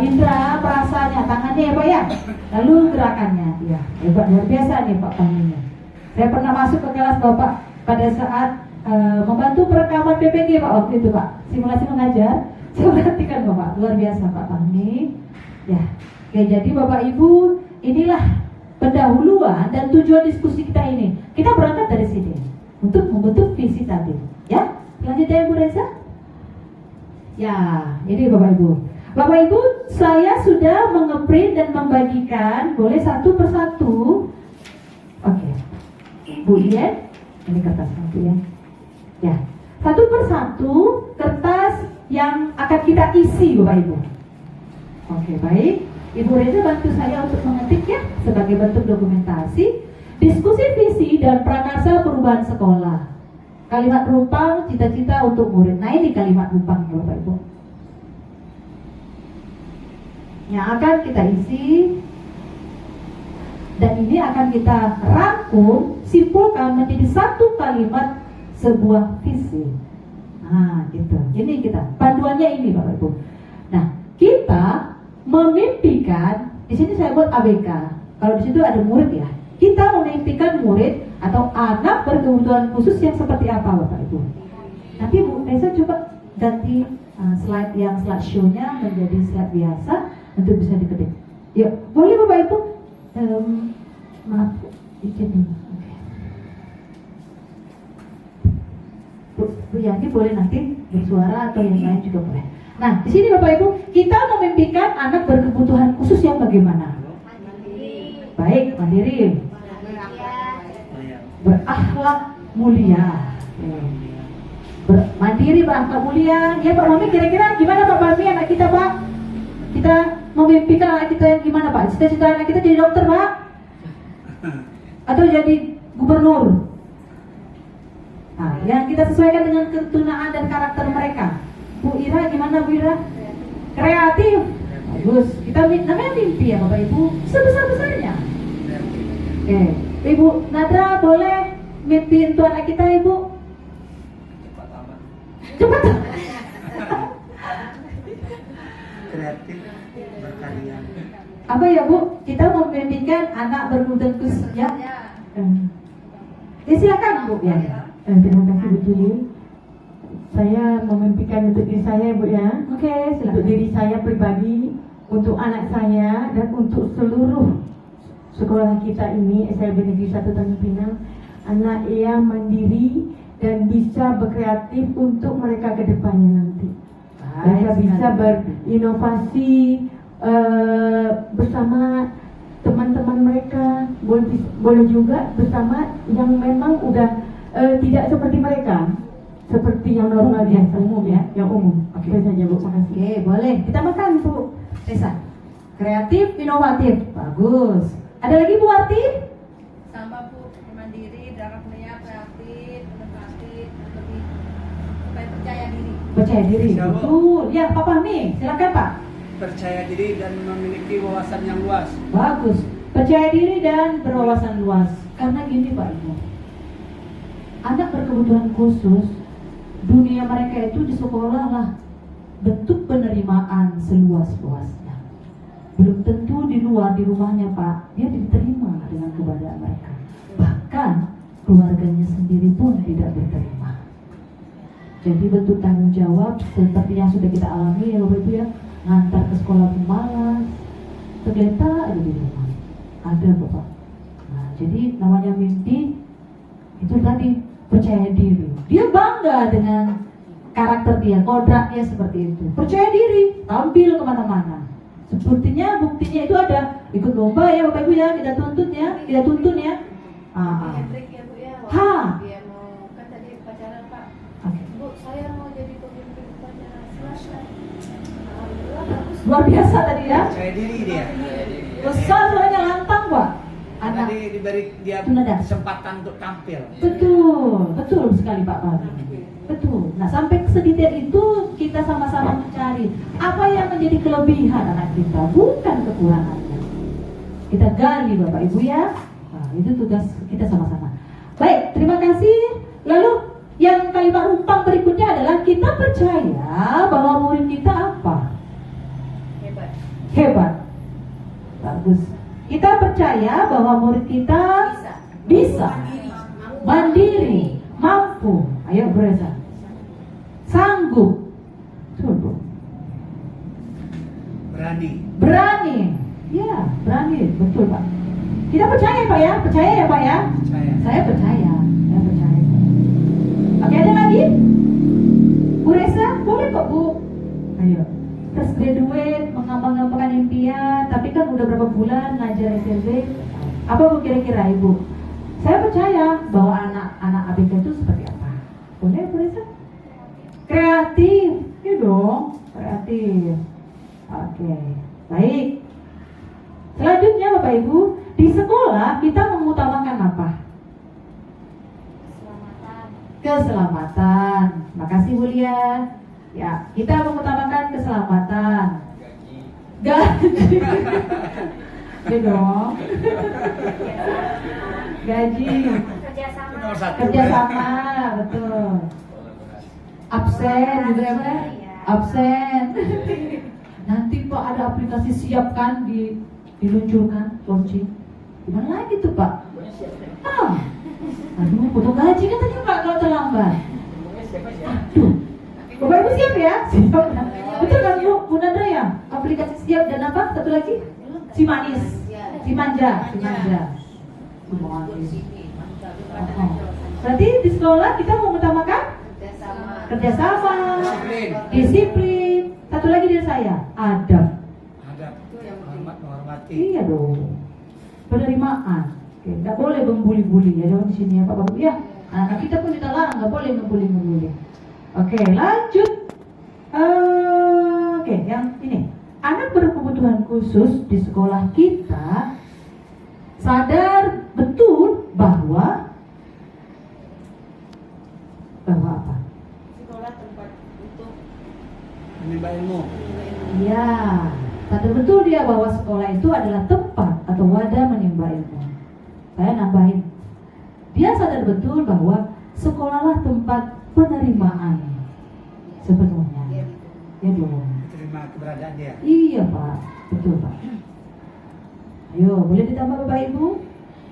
indera perasaannya, tangannya ya Pak ya. Lalu gerakannya, ya hebat luar biasa nih Pak Fahminya. Saya pernah masuk ke kelas Bapak pada saat membantu perekaman PPG Pak waktu itu Pak, simulasi mengajar. Saya perhatikan Bapak, luar biasa Pak Fahmi. Ya, oke, jadi Bapak Ibu, inilah pendahuluan dan tujuan diskusi kita ini. Kita berangkat dari sini untuk membentuk visi tadi. Ya, selanjutnya Ibu Reza. Ya, ini Bapak Ibu. Bapak Ibu, saya sudah mengeprint dan membagikan, boleh satu persatu. Oke, Bu Ien, ini kertas satu ya. Ya, satu persatu kertas yang akan kita isi Bapak Ibu. Oke, baik. Ibu Reza bantu saya untuk mengetik ya, sebagai bentuk dokumentasi. Diskusi visi dan prakarsa perubahan sekolah. Kalimat rumpang, cita-cita untuk murid. Nah ini kalimat rumpang Bapak Ibu yang akan kita isi. Dan ini akan kita rangkum, simpulkan menjadi satu kalimat sebuah visi. Nah, gitu. Ini kita panduannya ini, Bapak Ibu. Nah, kita memimpikan. Di sini saya buat ABK. Kalau di situ ada murid ya. Kita memimpikan murid atau anak berkebutuhan khusus yang seperti apa, Bapak Ibu. Nanti Bu Reza coba ganti slide yang slide show-nya menjadi slide biasa untuk bisa diketik. Yuk, boleh Bapak Ibu. Maaf, izin dulu. Bu Yani boleh nanti bersuara atau yang lain juga boleh. Nah, di sini Bapak Ibu, kita memimpikan anak berkebutuhan khusus yang bagaimana? Mandiri. Baik, mandiri. Berakhlak mulia. Mandiri, berakhlak mulia. Ya Pak Mami, kira-kira gimana Pak Mami anak kita Pak? Kita memimpikan anak kita yang gimana Pak? Cita-cita anak kita jadi dokter Pak? Atau jadi gubernur? Nah, yang kita sesuaikan dengan ketunaan dan karakter mereka. Bu Ira gimana Bu Ira? Kreatif. Bagus. Kita namanya mimpi ya Bapak Ibu, sebesar-besarnya. Oke. Ibu Nadra boleh mimpi untuk anak kita Ibu? Cepat amat. Cepat. Kreatif, berkarya. Apa ya Bu? Kita memimpikan anak berkebutuhan khusus ya. Ya silakan Bu ya. Terima kasih Bu Juli. Saya memimpikan untuk diri saya Bu ya. Oke, Untuk silakan. diri saya pribadi, untuk anak saya dan untuk seluruh sekolah kita ini SLB Negeri 1 Tanjung Pinang, anak yang mandiri dan bisa berkreatif untuk mereka ke depannya nanti. Mereka bisa berinovasi bersama teman-teman mereka, boleh juga bersama yang memang udah tidak seperti mereka, seperti yang normal biasa, umum ya, yang umum. Oke. Itu saja Bu, makasih. Oke, boleh. Kita makan Bu Reza. Kreatif, inovatif. Bagus. Ada lagi Bu Arti? Sama Bu, mandiri, darah mulia, kreatif, inovatif, lebih supaya percaya diri. Percaya diri. Siapa? Betul. Ya, Pak Fahmi, silakan Pak. Percaya diri dan memiliki wawasan yang luas. Bagus. Percaya diri dan berwawasan luas. Karena gini Pak Ibu, anak berkebutuhan khusus, dunia mereka itu di sekolah lah bentuk penerimaan seluas-luasnya. Belum tentu di luar, di rumahnya Pak, dia diterima dengan keberadaan mereka. Bahkan keluarganya sendiri pun tidak diterima. Jadi bentuk tanggung jawab seperti yang sudah kita alami ya Bapak Ibu ya, ngantar ke sekolah pun malas, tergeletak aja di rumah. Ada Bapak. Nah, jadi namanya mimpi itu tadi, percaya diri. Dia bangga dengan karakter dia, kodratnya seperti itu. Percaya diri, tampil kemana-mana. Sepertinya buktinya itu ada. Ikut lomba ya Bapak Ibu ya, kita tuntut ya, kita tuntun ya. Hendrik ya Bu ya, Ha. waktu dia mau kan tadi pacaran Pak. Oke. Bu, saya mau jadi pemimpin upacara selesai. Alhamdulillah bagus. Luar biasa tadi ya. Percaya diri dia. Besar suaranya lantang Pak. Anak. Tadi diberi dia Tunadak. kesempatan untuk tampil. Betul, betul sekali Pak Fahmi. Betul. Nah sampai sedetail itu kita sama-sama mencari apa yang menjadi kelebihan anak kita, bukan kekurangannya. Kita gali Bapak Ibu ya. Nah, itu tugas kita sama-sama. Baik, terima kasih. Lalu yang kalimat rumpang berikutnya adalah kita percaya bahwa murid kita apa? Hebat. Hebat. Bagus. Kita percaya bahwa murid kita Bisa. bisa, mandiri, mampu. Ayo Bu Reza. Sanggup. Betul Bu. Berani. Berani. Ya, berani. Betul Pak. Kita percaya Pak ya? Percaya ya Pak ya? Percaya. Saya percaya. Saya percaya. Oke, ada lagi? Bu Reza, boleh kok Bu. Ayo. Fresh graduate, mengambang-ambangkan impian, tapi kan udah berapa bulan ngajar SLB. Apa Bu kira-kira Ibu? Saya percaya bahwa anak-anak ABK itu seperti apa? Boleh Bu Reza? Kreatif. Ya dong, kreatif. Oke, baik. Selanjutnya Bapak Ibu, di sekolah kita mengutamakan apa? Keselamatan. Makasih Bu Lia. Ya, kita mengutamakan keselamatan. Gaji. Ya dong. Gaji. Nomor satu. Kerjasama, betul. Absen juga ya, Mbak? Absen. Nanti Pak ada aplikasi siap kan diluncurkan, launching. Gimana lagi tuh Pak? Aduh, potong gaji katanya Pak kalau terlambat. Aduh, Bapak Ibu siap ya? Siap. Betul kan Bu Nadra ya? Aplikasi siap dan apa? Satu lagi? Si manis, si manja, si manja. Si manis. Berarti di sekolah kita mengutamakan kerjasama, disiplin. Satu lagi dari saya, adab. Adab. Menghormati. Iya dong. Penerimaan. Oke, nggak boleh membuli-buli ya dong di sini ya Pak Bapak. Ya, anak kita pun kita larang nggak boleh ngebuli-ngebuli. Oke, lanjut. Oke, yang ini. Anak berkebutuhan khusus di sekolah kita sadar betul bahwa apa? Sekolah tempat untuk Menimba ilmu. Iya, sadar betul dia bahwa sekolah itu adalah tempat atau wadah menimba ilmu. Saya nambahin, dia sadar betul bahwa sekolahlah tempat penerimaan sepenuhnya. Ya dong. Terima keberadaan dia. Iya Pak, betul Pak. Ayo, boleh ditambah Bapak Ibu?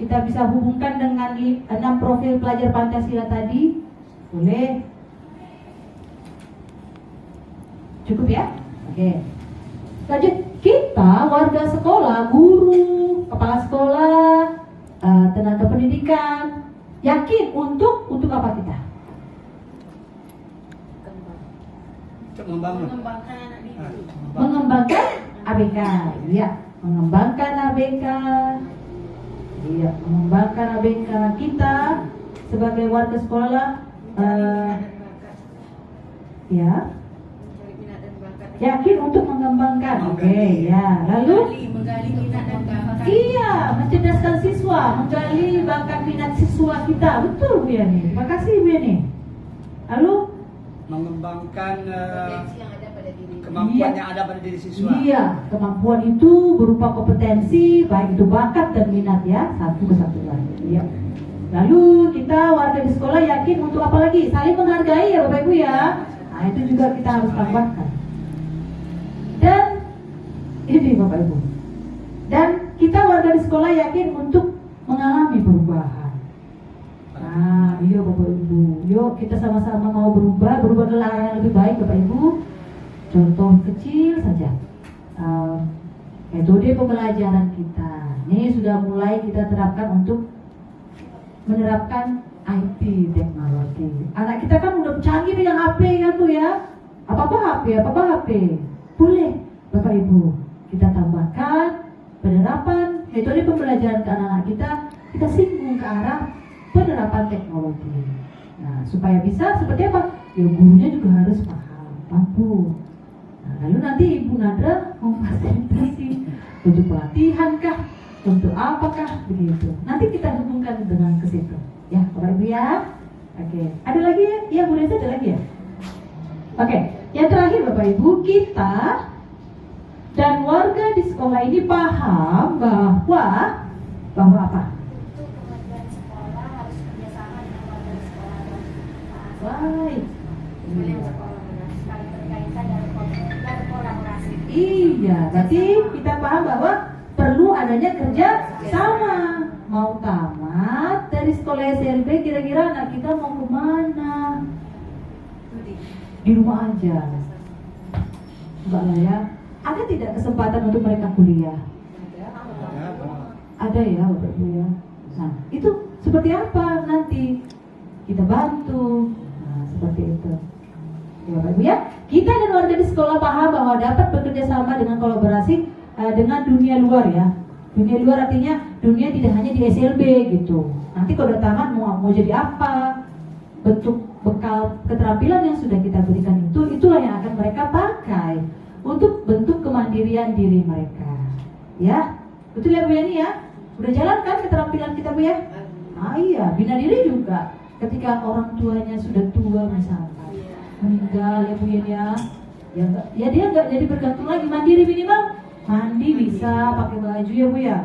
Kita bisa hubungkan dengan 6 profil pelajar Pancasila tadi. Boleh? Cukup ya? Oke. Lanjut, kita warga sekolah, guru, kepala sekolah, tenaga pendidikan, yakin untuk apa kita? Untuk membangun. mengembangkan anak didik. Mengembangkan ABK, iya, mengembangkan ABK, iya, mengembangkan ABK kita sebagai warga sekolah, ya, Mencari minat dan bakat. yakin untuk mengembangkan, oke, ya, lalu, Menggali minat dan bakat. iya, mencerdaskan siswa, menggali bakat minat siswa kita, betul Bu Yani, terima kasih Bu Yani. Lalu, Mengembangkan Potensi yang ada pada diri. kemampuan Iya. yang ada pada diri siswa. iya, kemampuan itu berupa kompetensi, baik itu bakat dan minat ya, satu kesatuan. Iya. Lalu kita warga di sekolah yakin untuk apa lagi? Saling menghargai ya Bapak Ibu ya. Nah itu juga kita harus tambahkan. Dan ini Bapak Ibu. Dan kita warga di sekolah yakin untuk mengalami perubahan. Nah, iya Bapak Ibu. Yuk kita sama-sama mau berubah ke arah yang lebih baik Bapak Ibu. Contoh kecil saja. Metode pembelajaran kita. Ini sudah mulai kita terapkan untuk menerapkan IT teknologi. Anak kita kan udah canggih dengan HP kan Bu ya. Apa-apa HP. Boleh Bapak Ibu. Kita tambahkan penerapan metode pembelajaran ke anak-anak kita singgung ke arah penerapan teknologi. Nah, supaya bisa seperti apa? Ya gurunya juga harus paham, mampu. Nah, lalu nanti Ibu Nadra memfasilitasi untuk pelatihan kah, untuk apakah begitu. Nanti kita hubungkan dengan ke situ. Ya, Bapak Ibu ya. Oke. Ada lagi ya? Iya, Bu Reza ada lagi ya? Oke. Yang terakhir Bapak Ibu, kita dan warga di sekolah ini paham bahwa apa? Untuk kemajuan sekolah harus kerjasama dengan warga sekolah dan Baik. kalian sekolah saling berkaitan dan kolaborasi. Iya, berarti kita paham bahwa perlu adanya kerja sama. Mau tamat dari dari sekolah SLB, kira-kira anak kita mau kemana? Di rumah aja. Enggak lah ya. Ada tidak kesempatan untuk mereka kuliah? Ada ya Bapak Ibu ya. Nah itu seperti apa nanti kita bantu? Nah seperti itu. Ya Bapak Ibu ya. Kita dan warga di sekolah paham bahwa dapat bekerja sama dengan kolaborasi dengan dunia luar ya. Dunia luar artinya dunia tidak hanya di SLB gitu. Nanti kalau udah tamat mau jadi apa? Bentuk bekal keterampilan yang sudah kita berikan itulah yang akan mereka pakai untuk bentuk kemandirian diri mereka. Ya, betul ya Bu Yani ya? Udah jalan kan keterampilan kita Bu ya? Ah iya, bina diri juga. Ketika orang tuanya sudah tua misalkan, meninggal ya Bu Yani ya dia nggak jadi bergantung lagi, mandiri minimal mandi bisa, pakai baju ya Bu ya.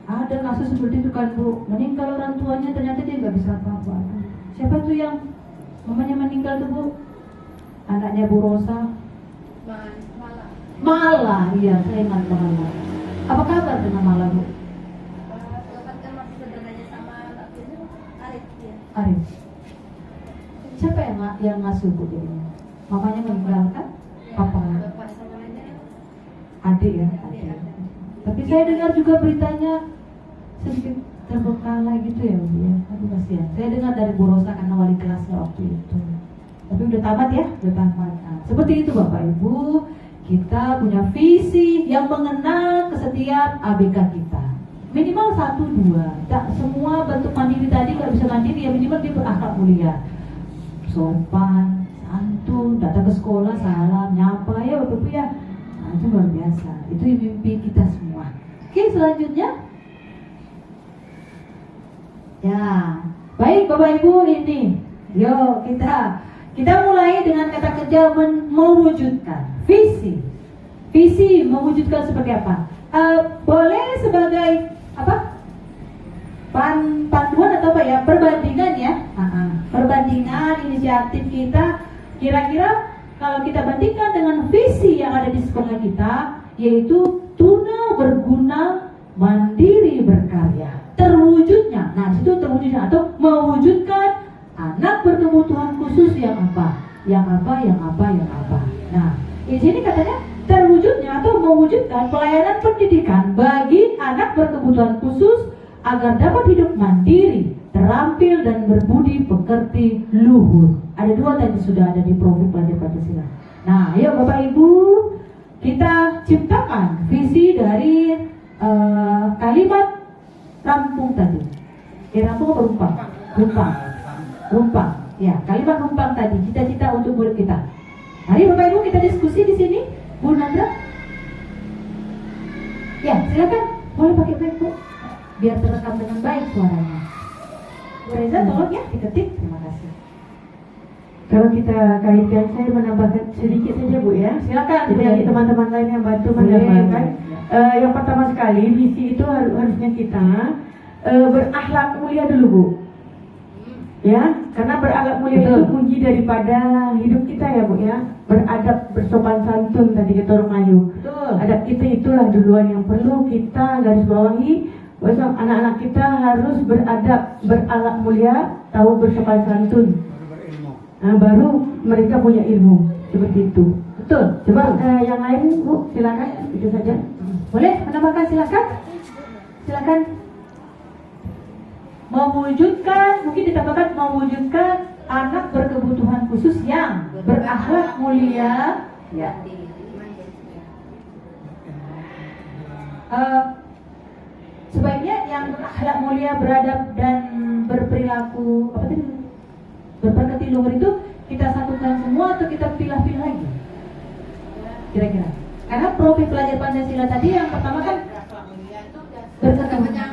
Ada kasus seperti itu kan Bu, meninggal orang tuanya ternyata dia nggak bisa apa-apa. Siapa tuh yang mamanya meninggal tuh Bu? Anaknya Bu Rosa. Mala, iya saya ingat Mala. Apa kabar dengan Mala Bu? Arif. Siapa yang ngasuh Bu jadinya? Mamanya meninggal kan? Papa. Adik ya, adik. Tapi saya dengar juga beritanya sedikit terbengkalai gitu ya Bu ya. Aduh kasihan. Saya dengar dari Bu Rosa karena wali kelasnya waktu itu. Tapi udah tamat ya, udah tamat. Nah, seperti itu Bapak Ibu, kita punya visi yang mengenal ke setiap ABK kita. Minimal 1-2. Tak semua bentuk mandiri tadi nggak bisa mandiri ya, minimal dia berakhlak mulia, sopan, santun, datang ke sekolah salam, nyapa ya Bapak Ibu ya. Nah, itu luar biasa. Itu mimpi kita semua. Oke, selanjutnya. Ya, baik Bapak Ibu ini. Yuk kita mulai dengan kata kerja mewujudkan visi. Visi mewujudkan seperti apa? Boleh sebagai apa? Panduan atau apa ya? Perbandingan ya. Perbandingan inisiatif kita. Kira-kira kalau kita bandingkan dengan visi yang ada di sekolah kita, yaitu tuna berguna, mandiri berkarya. Terwujudnya, nah itu terwujudnya atau mewujudkan anak berkebutuhan khusus yang apa? Yang apa? Nah, di sini katanya terwujudnya atau mewujudkan pelayanan pendidikan bagi anak berkebutuhan khusus agar dapat hidup mandiri, terampil dan berbudi pekerti luhur. Ada 2 tadi sudah ada di profil pelajar Pancasila. Nah, ayo Bapak Ibu, kita ciptakan visi dari kalimat rampung tadi. Rampung apa rumpang. Ya, kalimat rumpang tadi, cita-cita untuk murid kita. Mari Bapak Ibu kita diskusi di sini. Bu Nandra. Ya, silakan. Boleh pakai mic Bu, biar terekam dengan baik suaranya. Bu Reza tolong ya diketik. Terima kasih. Kalau kita kaitkan, saya menambahkan sedikit saja Bu ya. Silakan. Jadi nanti teman-teman lain yang bantu menambahkan. Yang pertama sekali, visi itu harusnya kita berakhlak mulia dulu Bu. Ya, karena berakhlak mulia itu kunci daripada hidup kita ya Bu ya. Beradab, bersopan santun tadi kata orang Melayu. Adab kita itulah duluan yang perlu kita garis bawahi. Bahwa anak-anak kita harus beradab, berakhlak mulia, tahu bersopan santun. Nah, baru mereka punya ilmu seperti itu. Betul. Coba yang lain Bu, silakan. Itu saja. Boleh menambahkan silakan. Silakan. Mewujudkan, mungkin ditambahkan mewujudkan anak berkebutuhan khusus yang berakhlak mulia. Ya. Sebaiknya yang berakhlak mulia, beradab dan berperilaku apa tadi? Berpekerti luhur itu kita satukan semua atau kita pilah-pilah lagi? Kira-kira. Karena profil pelajar Pancasila tadi yang pertama kan berkebutuhan.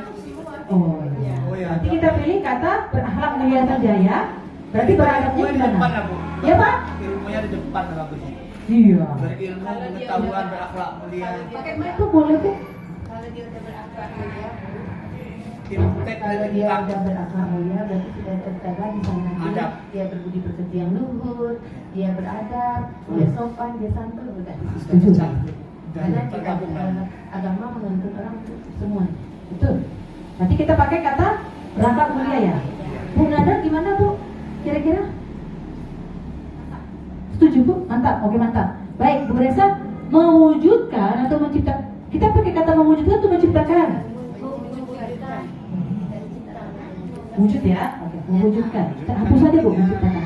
Oh iya. Nanti kita pilih kata berakhlak mulia saja ya. Berarti beradabnya gimana? Ya Pak? Ilmunya di depan bagus. Iya. Berilmu, pengetahuan, berakhlak mulia. Pakai mic tuh boleh Bu? Kalau dia udah berakhlak mulia, Kalau dia udah berakhlak mulia berarti sudah tertera di sana Adab. dia berbudi pekerti yang luhur, dia beradab, dia sopan, dia santun, udah Setuju. Karena kita agama menuntut orang semua. Betul. Nanti kita pakai kata Berakhlak mulia ya. Bu Nada gimana Bu? Kira-kira? Setuju Bu? Mantap, oke mantap. Baik, Bu Resa, mewujudkan atau menciptakan? Kita pakai kata mewujudkan atau menciptakan? Wujud ya, oke, mewujudkan. Kita hapus saja Bu, menciptakan.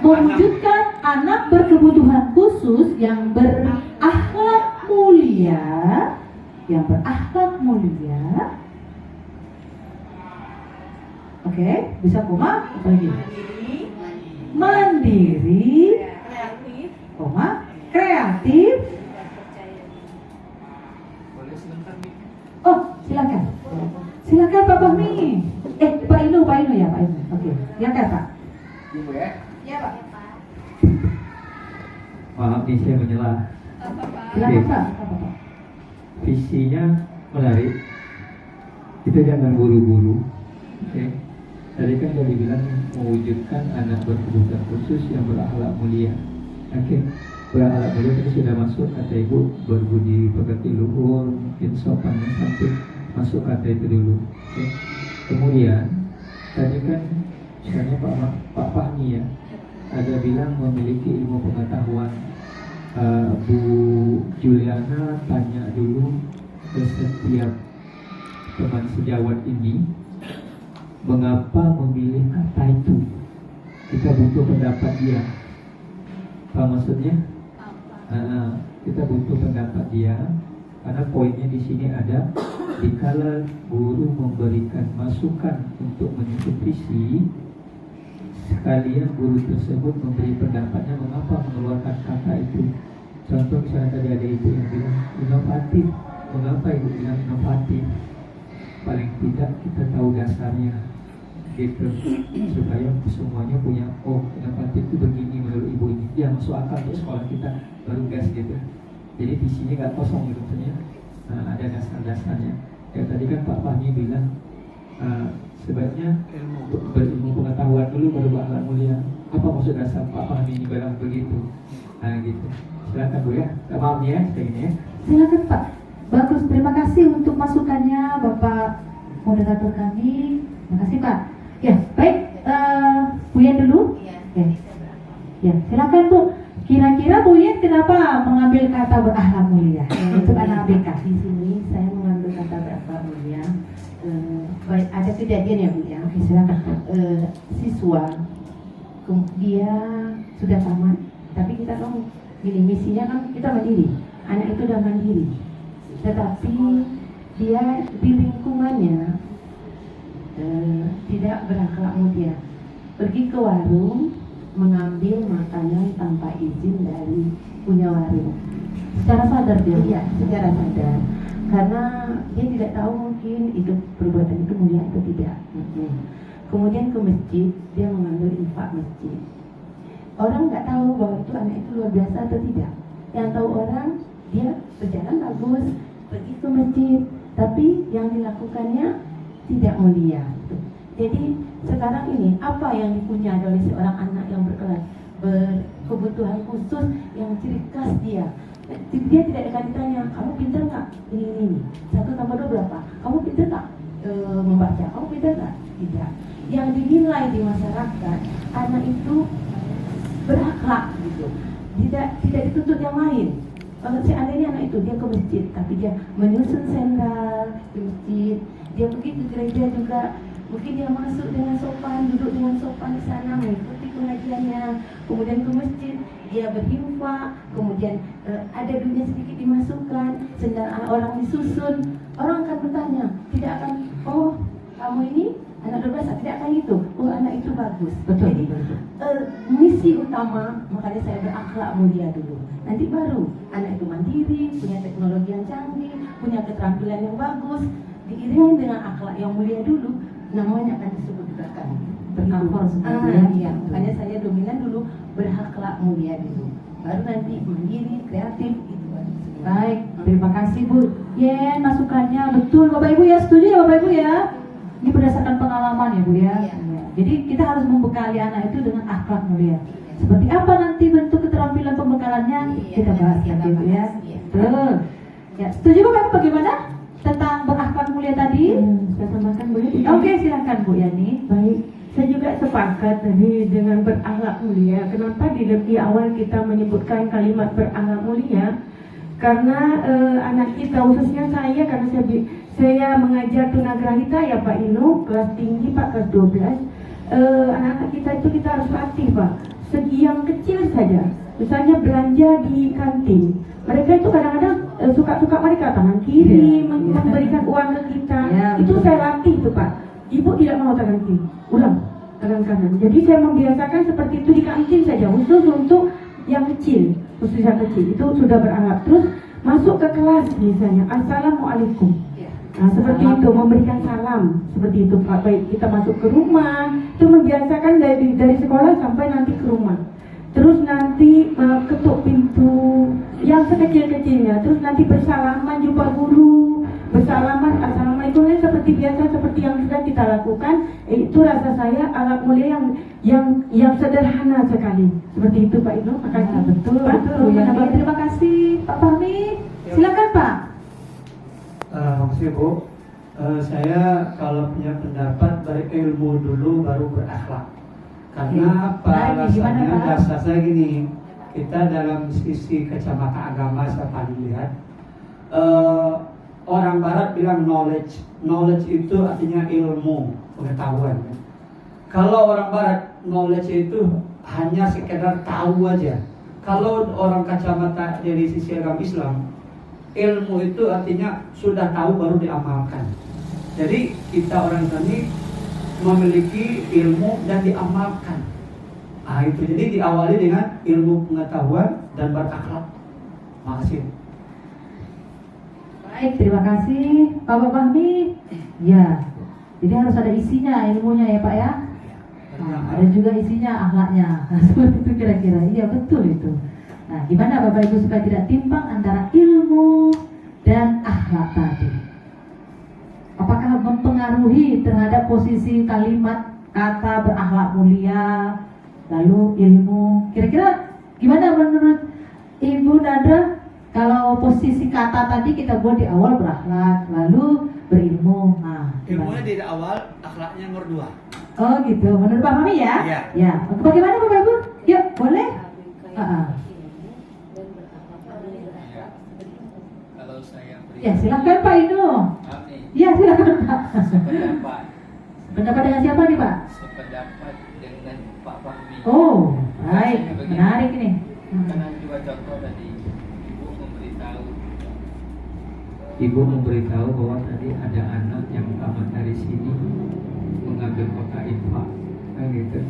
Mewujudkan anak berkebutuhan khusus yang berakhlak mulia, Oke, bisa koma apa lagi? Mandiri, kreatif, koma, kreatif. Boleh sebentar nih. Oh, silakan. Silakan Pak Fahmi. Pak Inu ya, Pak Inu. Oke, silakan Pak. Ibu ya. ya Pak. Maaf nih saya menyelah. Apa Pak? Silakan Pak. Apa, Pak? Visinya menarik. Kita jangan buru-buru. Oke. Tadi kan sudah dibilang mewujudkan anak berkebutuhan khusus yang berakhlak mulia. Oke. Berakhlak mulia tadi sudah masuk kata ibu, berbudi pekerti luhur, mungkin sopan dan santun, masuk kata itu dulu. Oke. Kemudian tadi kan misalnya Pak Fahmi ya, ada bilang memiliki ilmu pengetahuan. Bu Juliana tanya dulu ke setiap teman sejawat ini, mengapa memilih kata itu? Kita butuh pendapat dia. Apa maksudnya? Kita butuh pendapat dia, karena poinnya di sini ada, dikala guru memberikan masukan untuk menyusun visi, sekalian guru tersebut memberi pendapatnya mengapa mengeluarkan kata itu. Contoh misalnya tadi ada ibu yang bilang inovatif. Mengapa ibu bilang inovatif? Paling tidak kita tahu dasarnya, gitu, supaya semuanya punya, oh inovatif itu begini menurut ibu ini, dia masuk akal untuk sekolah kita, baru gas gitu. Jadi di sini nggak kosong gitu maksudnya. Ada dasar-dasarnya. Ya tadi kan Pak Fahmi bilang sebaiknya berilmu pengetahuan dulu baru berakhlak mulia. Apa maksud dasar Pak Fahmi ini bilang begitu? Gitu. Silakan Bu ya. Maaf ya, kayak gini ya. Silakan Pak. Bagus, terima kasih untuk masukannya Bapak moderator kami. Terima kasih Pak. Ya, baik. Bu Yen dulu. Ya, silakan Bu. Kira-kira Bu Yen kenapa mengambil kata berakhlak mulia untuk anak ABK? Di sini saya mengambil kata berakhlak mulia. Baik, ada kejadian ya Bu ya. Oke, silakan. Siswa dia sudah tamat, tapi kita tahu gini, misinya kan kita mandiri. Anak itu udah mandiri, tetapi dia di lingkungannya tidak berakhlak mulia. Pergi ke warung mengambil makanan tanpa izin dari punya warung. Secara sadar dia? Iya, secara sadar. Karena dia tidak tahu mungkin itu perbuatan itu mulia atau tidak. Kemudian ke masjid, dia mengambil infak masjid. Orang nggak tahu bahwa itu anak itu luar biasa atau tidak. Yang tahu orang, dia berjalan bagus, pergi ke masjid, tapi yang dilakukannya tidak mulia. Jadi sekarang ini apa yang dipunyai oleh seorang anak yang berkelas, berkebutuhan khusus, yang ciri khas dia tidak akan ditanya, kamu pintar nggak ini 1 tambah 2 berapa, kamu pintar nggak membaca, kamu pintar nggak? Tidak. Yang dinilai di masyarakat, anak itu berakhlak gitu, tidak dituntut yang lain. Kalau seandainya anak itu dia ke masjid, tapi dia menyusun sendal di masjid, dia pergi ke gereja juga, mungkin dia masuk dengan sopan, duduk dengan sopan di sana, mengikuti pengajiannya, kemudian ke masjid, dia berinfak, kemudian ada duitnya sedikit dimasukkan, sendal anak orang disusun, orang akan bertanya, tidak akan, oh kamu ini anak berbahasa, tidak akan gitu, oh anak itu bagus. Betul. Jadi misi utama, makanya saya berakhlak mulia dulu. Nanti baru anak itu mandiri, punya teknologi yang canggih, punya keterampilan yang bagus, diiringi dengan akhlak yang mulia dulu, namanya akan disebut gerakan Berkampor sebenarnya. Iya, makanya saya dominan dulu berakhlak mulia dulu, baru nanti mandiri, kreatif itu. Baik, terima kasih Bu Yen masukannya. Betul Bapak Ibu ya, setuju ya Bapak Ibu ya? Ini berdasarkan pengalaman ya Bu ya. Iya. Jadi kita harus membekali anak itu dengan akhlak mulia. Seperti apa nanti bentuk keterampilan pembekalannya? Iya, Kita bahas kita nanti Bu ya. bahas, iya. Betul. Ya, setuju Bapak Ibu bagaimana? tentang berakhlak mulia tadi? Saya tambahkan boleh? Oke, silakan Bu Yani. Baik, saya juga sepakat tadi dengan berakhlak mulia. Kenapa di awal kita menyebutkan kalimat berakhlak mulia? Karena anak kita, khususnya saya, karena saya mengajar tunagrahita ya Pak Inu, kelas tinggi Pak, kelas 12. Anak-anak kita itu kita harus latih Pak. Segi yang kecil saja, misalnya belanja di kantin. Mereka itu kadang-kadang suka-suka mereka tangan kiri memberikan uang ke kita. Itu betul. saya latih tuh Pak. Ibu tidak mau tangan kiri, ulang tangan kanan. Jadi saya membiasakan seperti itu di kantin saja, khusus untuk yang kecil, khusus yang kecil itu sudah berakhlak. Terus masuk ke kelas misalnya, assalamualaikum. Nah, seperti itu, memberikan salam seperti itu Pak. Baik kita masuk ke rumah, itu membiasakan dari sekolah sampai nanti ke rumah. Terus nanti ketuk pintu yang sekecil-kecilnya. Terus nanti bersalaman jumpa guru, bersalaman assalamualaikum, seperti biasa, seperti yang sudah kita lakukan. Itu rasa saya akhlak mulia yang sederhana sekali. Seperti itu Pak Inu. Makasih. Betul, Pak, betul. Ya, terima kasih Pak Fahmi. Silakan Pak. Maksudnya Bu, saya kalau punya pendapat berilmu dulu baru berakhlak. Karena apa Baik, gimana, alasannya? Pak? Dasar saya gini, kita dalam sisi kacamata agama saya paling lihat, orang Barat bilang knowledge itu artinya ilmu, pengetahuan. Kalau orang Barat knowledge itu hanya sekedar tahu aja. Kalau orang kacamata dari sisi agama Islam, ilmu itu artinya sudah tahu baru diamalkan. Jadi kita orang Islam ini memiliki ilmu dan diamalkan. Itu jadi diawali dengan ilmu pengetahuan dan berakhlak. Makasih. Baik, terima kasih Pak Fahmi. Ya, jadi harus ada isinya ilmunya ya Pak ya. Nah, ada juga isinya akhlaknya. Nah, seperti itu kira-kira. Iya betul itu. Nah, gimana Bapak Ibu supaya tidak timpang antara ilmu dan akhlak tadi? Apakah mempengaruhi terhadap posisi kalimat kata berakhlak mulia, lalu ilmu? Kira-kira gimana menurut Ibu Nadra? Kalau posisi kata tadi kita buat di awal berakhlak, lalu berilmu. Nah, Ilmunya di awal, akhlaknya nomor 2. oh gitu. Menurut Pak Mami ya? Iya. Ya. Bagaimana Bapak Ibu? Yuk, boleh? Kalau saya Ya, silakan Pak Inu. Kami Ya, silakan Pak. sependapat Pendapat dengan siapa nih Pak? sependapat dengan Pak Fahmi. Oh, baik. Menarik ini. Karena dua contoh tadi Ibu memberitahu bahwa tadi ada anak yang tamat dari sini mengambil kotak infak, kan gitu.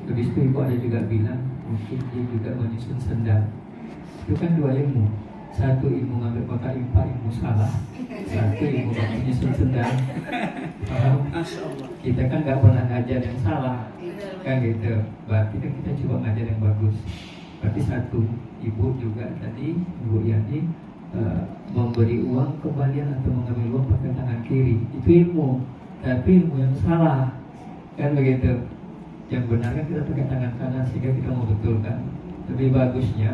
Habis itu ibu ada juga bilang mungkin dia juga menyusun sendal. Itu kan dua ilmu. Satu ilmu ngambil kotak infak, ilmu salah. Satu ilmu menyusun sendal. Kita kan nggak pernah ngajar yang salah, kan gitu. Berarti kan kita coba ngajar yang bagus. Berarti satu, ibu juga tadi, Ibu Yani memberi uang kembalian atau mengambil uang pakai tangan kiri, itu ilmu, tapi ilmu yang salah, kan begitu. Yang benar kan kita pakai tangan kanan sehingga kita mau betulkan. Lebih bagusnya,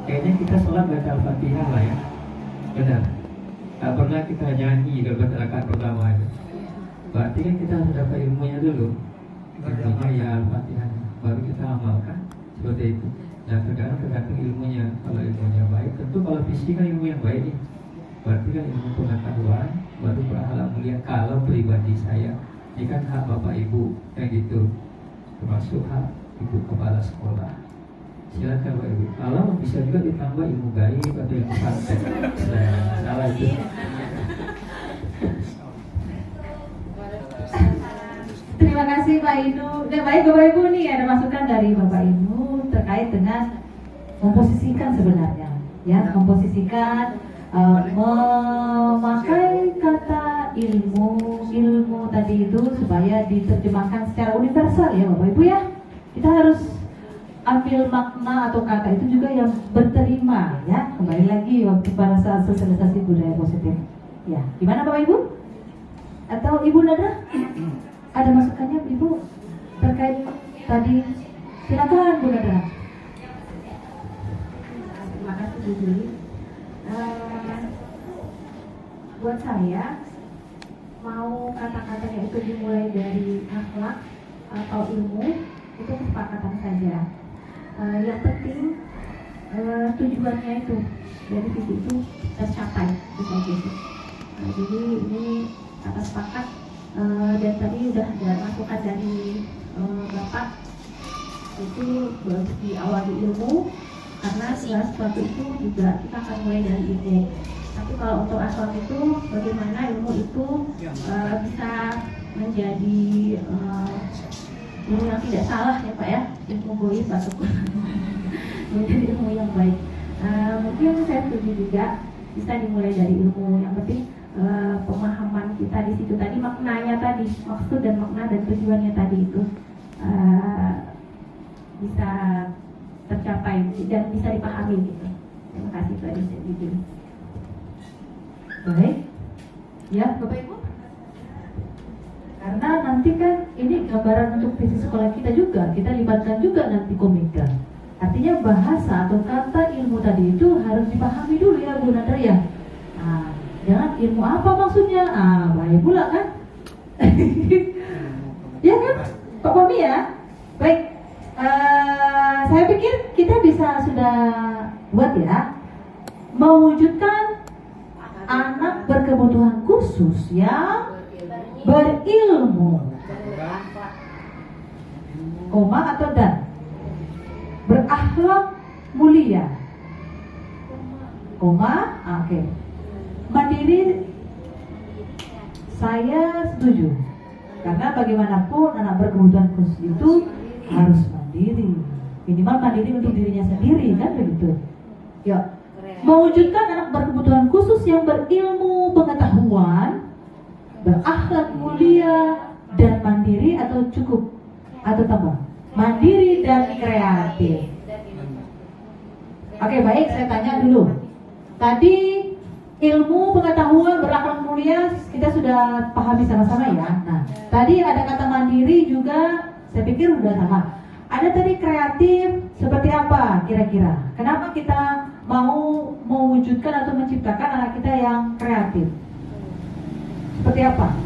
kayaknya kita sholat baca Al-Fatihah lah ya, benar. Tak pernah kita nyanyi kalau baca rakaat pertama aja. Berarti kan kita harus dapat ilmunya dulu. Ilmunya ya Al-Fatihah, baru kita amalkan seperti itu. Nah tergantung ilmunya. Kalau ilmunya baik, tentu kalau fisik kan ilmu yang baik nih. Berarti kan ilmu pengetahuan baru berakhlak mulia. Kalau pribadi saya, ini kan hak bapak ibu, kayak gitu. Termasuk hak ibu kepala sekolah. Silakan bapak ibu. Kalau bisa juga ditambah ilmu gaib atau ilmu praktek. Salah itu. Terima kasih Pak Inu. Dan baik Bapak Ibu nih ada masukan dari Bapak Inu terkait dengan memposisikan sebenarnya, ya memposisikan memakai kata ilmu tadi itu supaya diterjemahkan secara universal ya Bapak Ibu ya. Kita harus ambil makna atau kata itu juga yang berterima ya. Kembali lagi waktu pada saat sosialisasi budaya positif. Ya, gimana Bapak Ibu? Atau Ibu Nada? Ada masukannya Ibu terkait tadi? Silakan Bu Nada. Terima kasih Bu Juli. buat saya mau kata-katanya itu dimulai dari akhlak atau ilmu itu kesepakatan saja. Yang penting tujuannya itu dari visi itu tercapai itu saja sih. Jadi ini kata sepakat dan tadi udah ada masukan dari Bapak itu harus diawali ilmu karena segala sesuatu itu juga kita akan mulai dari ilmu. Tapi kalau untuk akhlak itu bagaimana ilmu itu bisa menjadi ilmu yang tidak salah ya Pak ya, ilmu goib atau menjadi ilmu yang baik. Mungkin saya setuju juga bisa dimulai dari ilmu. Yang penting pemahaman kita di situ tadi, maknanya tadi, maksud dan makna dan tujuannya tadi itu bisa tercapai dan bisa dipahami gitu. Terima kasih Pak Didi. Baik, ya Bapak Ibu. Karena nanti kan ini gambaran untuk visi sekolah kita juga, kita libatkan juga nanti komika. Artinya bahasa atau kata ilmu tadi itu harus dipahami dulu ya Bu Nadra ya. Nah, jangan ilmu apa maksudnya? Bahaya pula kan? Ya kan, Pak Mami ya. Baik, saya pikir kita bisa sudah buat ya, mewujudkan anak berkebutuhan khusus yang berilmu, koma atau dan, berakhlak mulia, koma, oke. Mandiri, saya setuju, karena bagaimanapun anak berkebutuhan khusus itu harus mandiri, minimal mandiri untuk dirinya sendiri kan begitu. Ya. Mewujudkan anak berkebutuhan khusus yang berilmu pengetahuan, berakhlak mulia dan mandiri atau cukup atau tambah mandiri dan kreatif. Oke, baik, saya tanya dulu. Tadi ilmu pengetahuan berakhlak mulia kita sudah pahami sama-sama ya. Nah, tadi ada kata mandiri juga, saya pikir udah sama. Ada tadi kreatif, seperti apa kira-kira? Kenapa kita mau mewujudkan atau menciptakan anak kita yang kreatif? Seperti apa?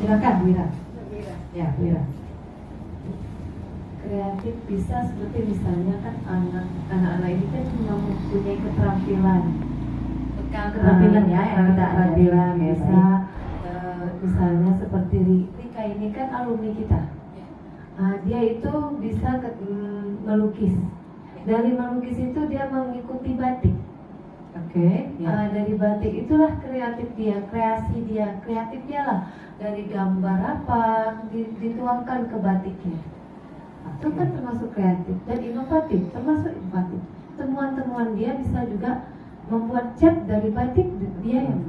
Silakan Bu Ira. Ya, Bu Ira. Kreatif bisa seperti misalnya kan anak-anak ini kan mempunyai keterampilan ya yang kita keterampilan bisa misalnya seperti Rika ini kan alumni kita. Dia itu bisa melukis. Dari melukis itu dia mengikuti batik. Oke. Ya. Dari batik itulah kreatif dia, kreasi dia, kreatif dia lah. Dari gambar apa dituangkan ke batiknya. Itu kan termasuk kreatif dan inovatif, termasuk inovatif. Temuan-temuan dia bisa juga membuat cat dari batik dia yang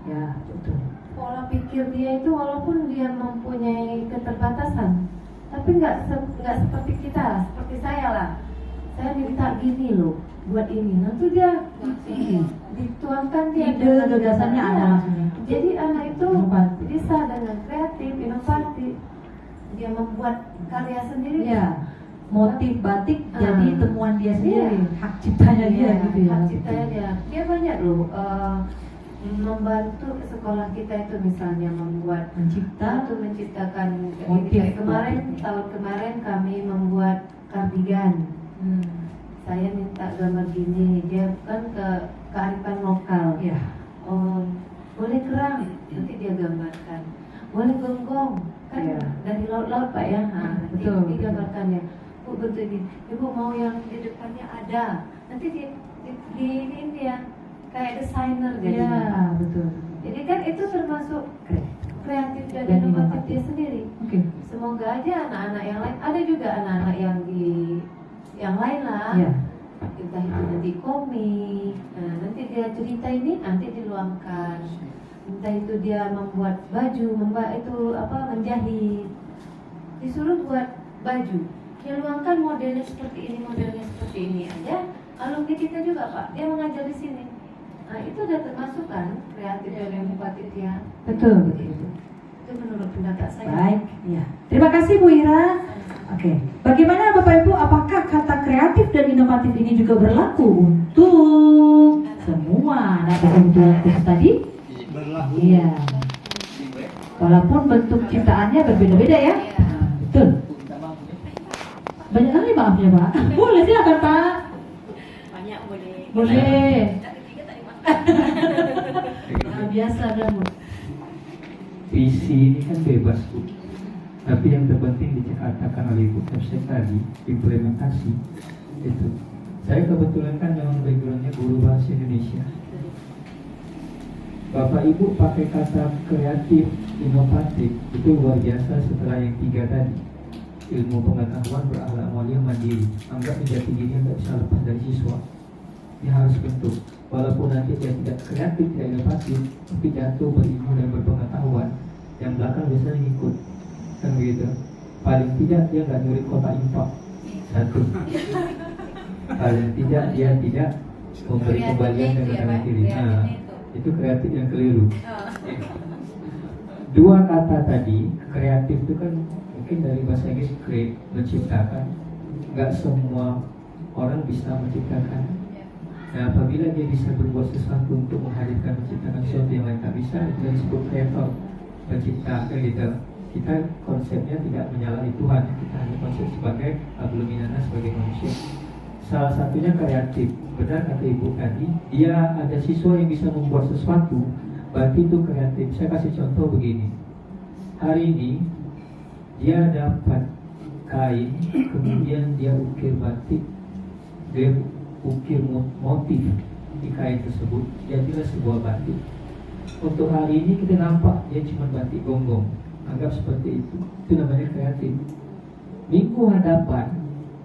Ya, betul. pola pikir dia itu walaupun dia mempunyai keterbatasan, tapi nggak seperti kita, seperti saya lah. Saya minta gini loh, buat ini. Nanti dia dituangkan dia Ide gagasannya ada langsungnya. Jadi anak itu Inovatif. bisa dengan kreatif, inovatif. Dia membuat karya sendiri. Ya, motif batik jadi temuan dia sendiri, hak ciptanya dia gitu ya. Hak ciptanya dia. Dia banyak loh membantu sekolah kita itu misalnya membuat menciptakan motif kemarin batik. Tahun kemarin kami membuat kardigan. Saya minta gambar gini, dia kan kearifan lokal. Ya. Boleh kerang, nanti dia gambarkan. Boleh gonggong, kan Ya. dari laut-laut Pak ya. Nanti Betul, digambarkan ya. Bu bentuk ini, Ibu mau yang di depannya ada. Nanti di ini dia kayak desainer Ya, jadinya. betul. Jadi kan itu termasuk kreatif dan Dan inovatif inovatif. dia sendiri. Oke. Semoga aja anak-anak yang lain, ada juga anak-anak yang lain lah. Ya. Entah itu nanti komik, nanti dia cerita ini nanti diluangkan. Entah itu dia membuat baju, menjahit. Disuruh buat baju, dia luangkan modelnya seperti ini aja. Alumni kita juga Pak, dia mengajar di sini. Nah itu udah termasuk kan kreatif dan inovatif ya. Betul. Itu menurut pendapat saya. Baik, ya. Terima kasih Bu Ira. Oke. Bagaimana Bapak Ibu, apakah kata kreatif dan inovatif ini juga berlaku untuk semua anak berkebutuhan khusus tadi? berlahu. Iya. Walaupun bentuk ciptaannya berbeda-beda ya. Betul. Banyak kali maafnya Pak. Boleh silakan Pak. Banyak boleh. Boleh. Luar biasa dong. Visi ini kan bebas Bu. Tapi yang terpenting dikatakan oleh Ibu Kapsek tadi, implementasi itu. Saya kebetulan kan memang backgroundnya guru bahasa Indonesia. Bapak Ibu pakai kata kreatif, inovatif, itu luar biasa setelah yang 3 tadi. Ilmu pengetahuan, berakhlak mulia, mandiri. Anggap menjadi diri nggak bisa lepas dari siswa. Dia harus bentuk. Walaupun nanti dia tidak kreatif, tidak inovatif, tapi jatuh berilmu dan berpengetahuan, yang belakang biasanya ngikut. Kan begitu. Paling tidak dia nggak nyuri kota infak. 1. Paling tidak dia tidak memberi kembalian dengan tangan kiri. Nah, itu kreatif yang keliru. 2 kata tadi, kreatif itu kan mungkin dari bahasa Inggris create, menciptakan. Nggak semua orang bisa menciptakan. Nah, apabila dia bisa berbuat sesuatu untuk menghadirkan, menciptakan sesuatu yang lain tak bisa, itu disebut kreator, pencipta. Gitu. Kita konsepnya tidak menyalahi Tuhan, kita hanya konsep sebagai abluminana, sebagai manusia. Salah satunya kreatif. Benar kata Ibu tadi, dia ada siswa yang bisa membuat sesuatu, berarti itu kreatif. Saya kasih contoh begini. Hari ini dia dapat kain, kemudian dia ukir batik, dia ukir motif di kain tersebut, jadilah sebuah batik. Untuk hari ini kita nampak dia cuma batik gonggong, anggap seperti itu namanya kreatif. Minggu hadapan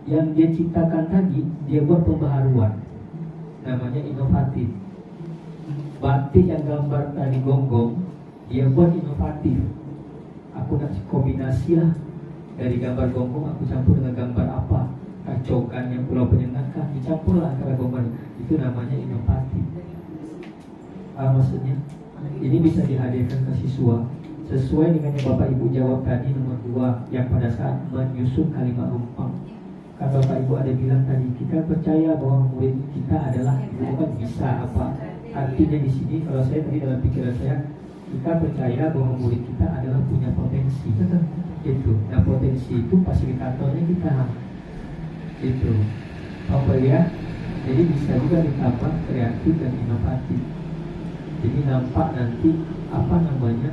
yang dia ciptakan tadi, dia buat pembaharuan, namanya inovatif. Batik yang gambar tadi gonggong, dia buat inovatif. Aku nak kombinasi lah, dari gambar gonggong aku campur dengan gambar apa, kacaukan yang pulau penyenangkan, dicampurlah antara gonggong. Itu namanya inovatif. Maksudnya ini bisa dihadirkan ke siswa sesuai dengan yang Bapak Ibu jawab tadi nomor 2, yang pada saat menyusun kalimat rumpang. Kan Bapak Ibu ada bilang tadi, kita percaya bahwa murid kita adalah bukan bisa apa. Artinya di sini kalau saya tadi dalam pikiran saya, kita percaya bahwa murid kita adalah punya potensi. Itu. Nah, potensi itu fasilitatornya kita. Itu. Apa ya? Jadi bisa juga ditambah kreatif dan inovatif. Jadi nampak nanti apa namanya,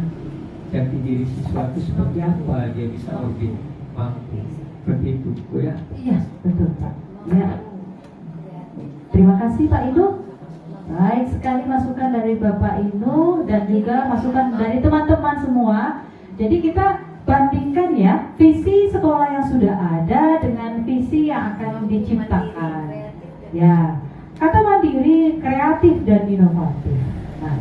jati diri siswa itu seperti apa, dia bisa lebih mampu. Seperti itu, Bu ya? Iya, betul Pak. Ya. Terima kasih Pak Inu. Baik sekali masukan dari Bapak Inu dan juga masukan dari teman-teman semua. Jadi kita bandingkan ya, visi sekolah yang sudah ada dengan visi yang akan diciptakan. Ya, kata mandiri, kreatif dan inovatif. Nah,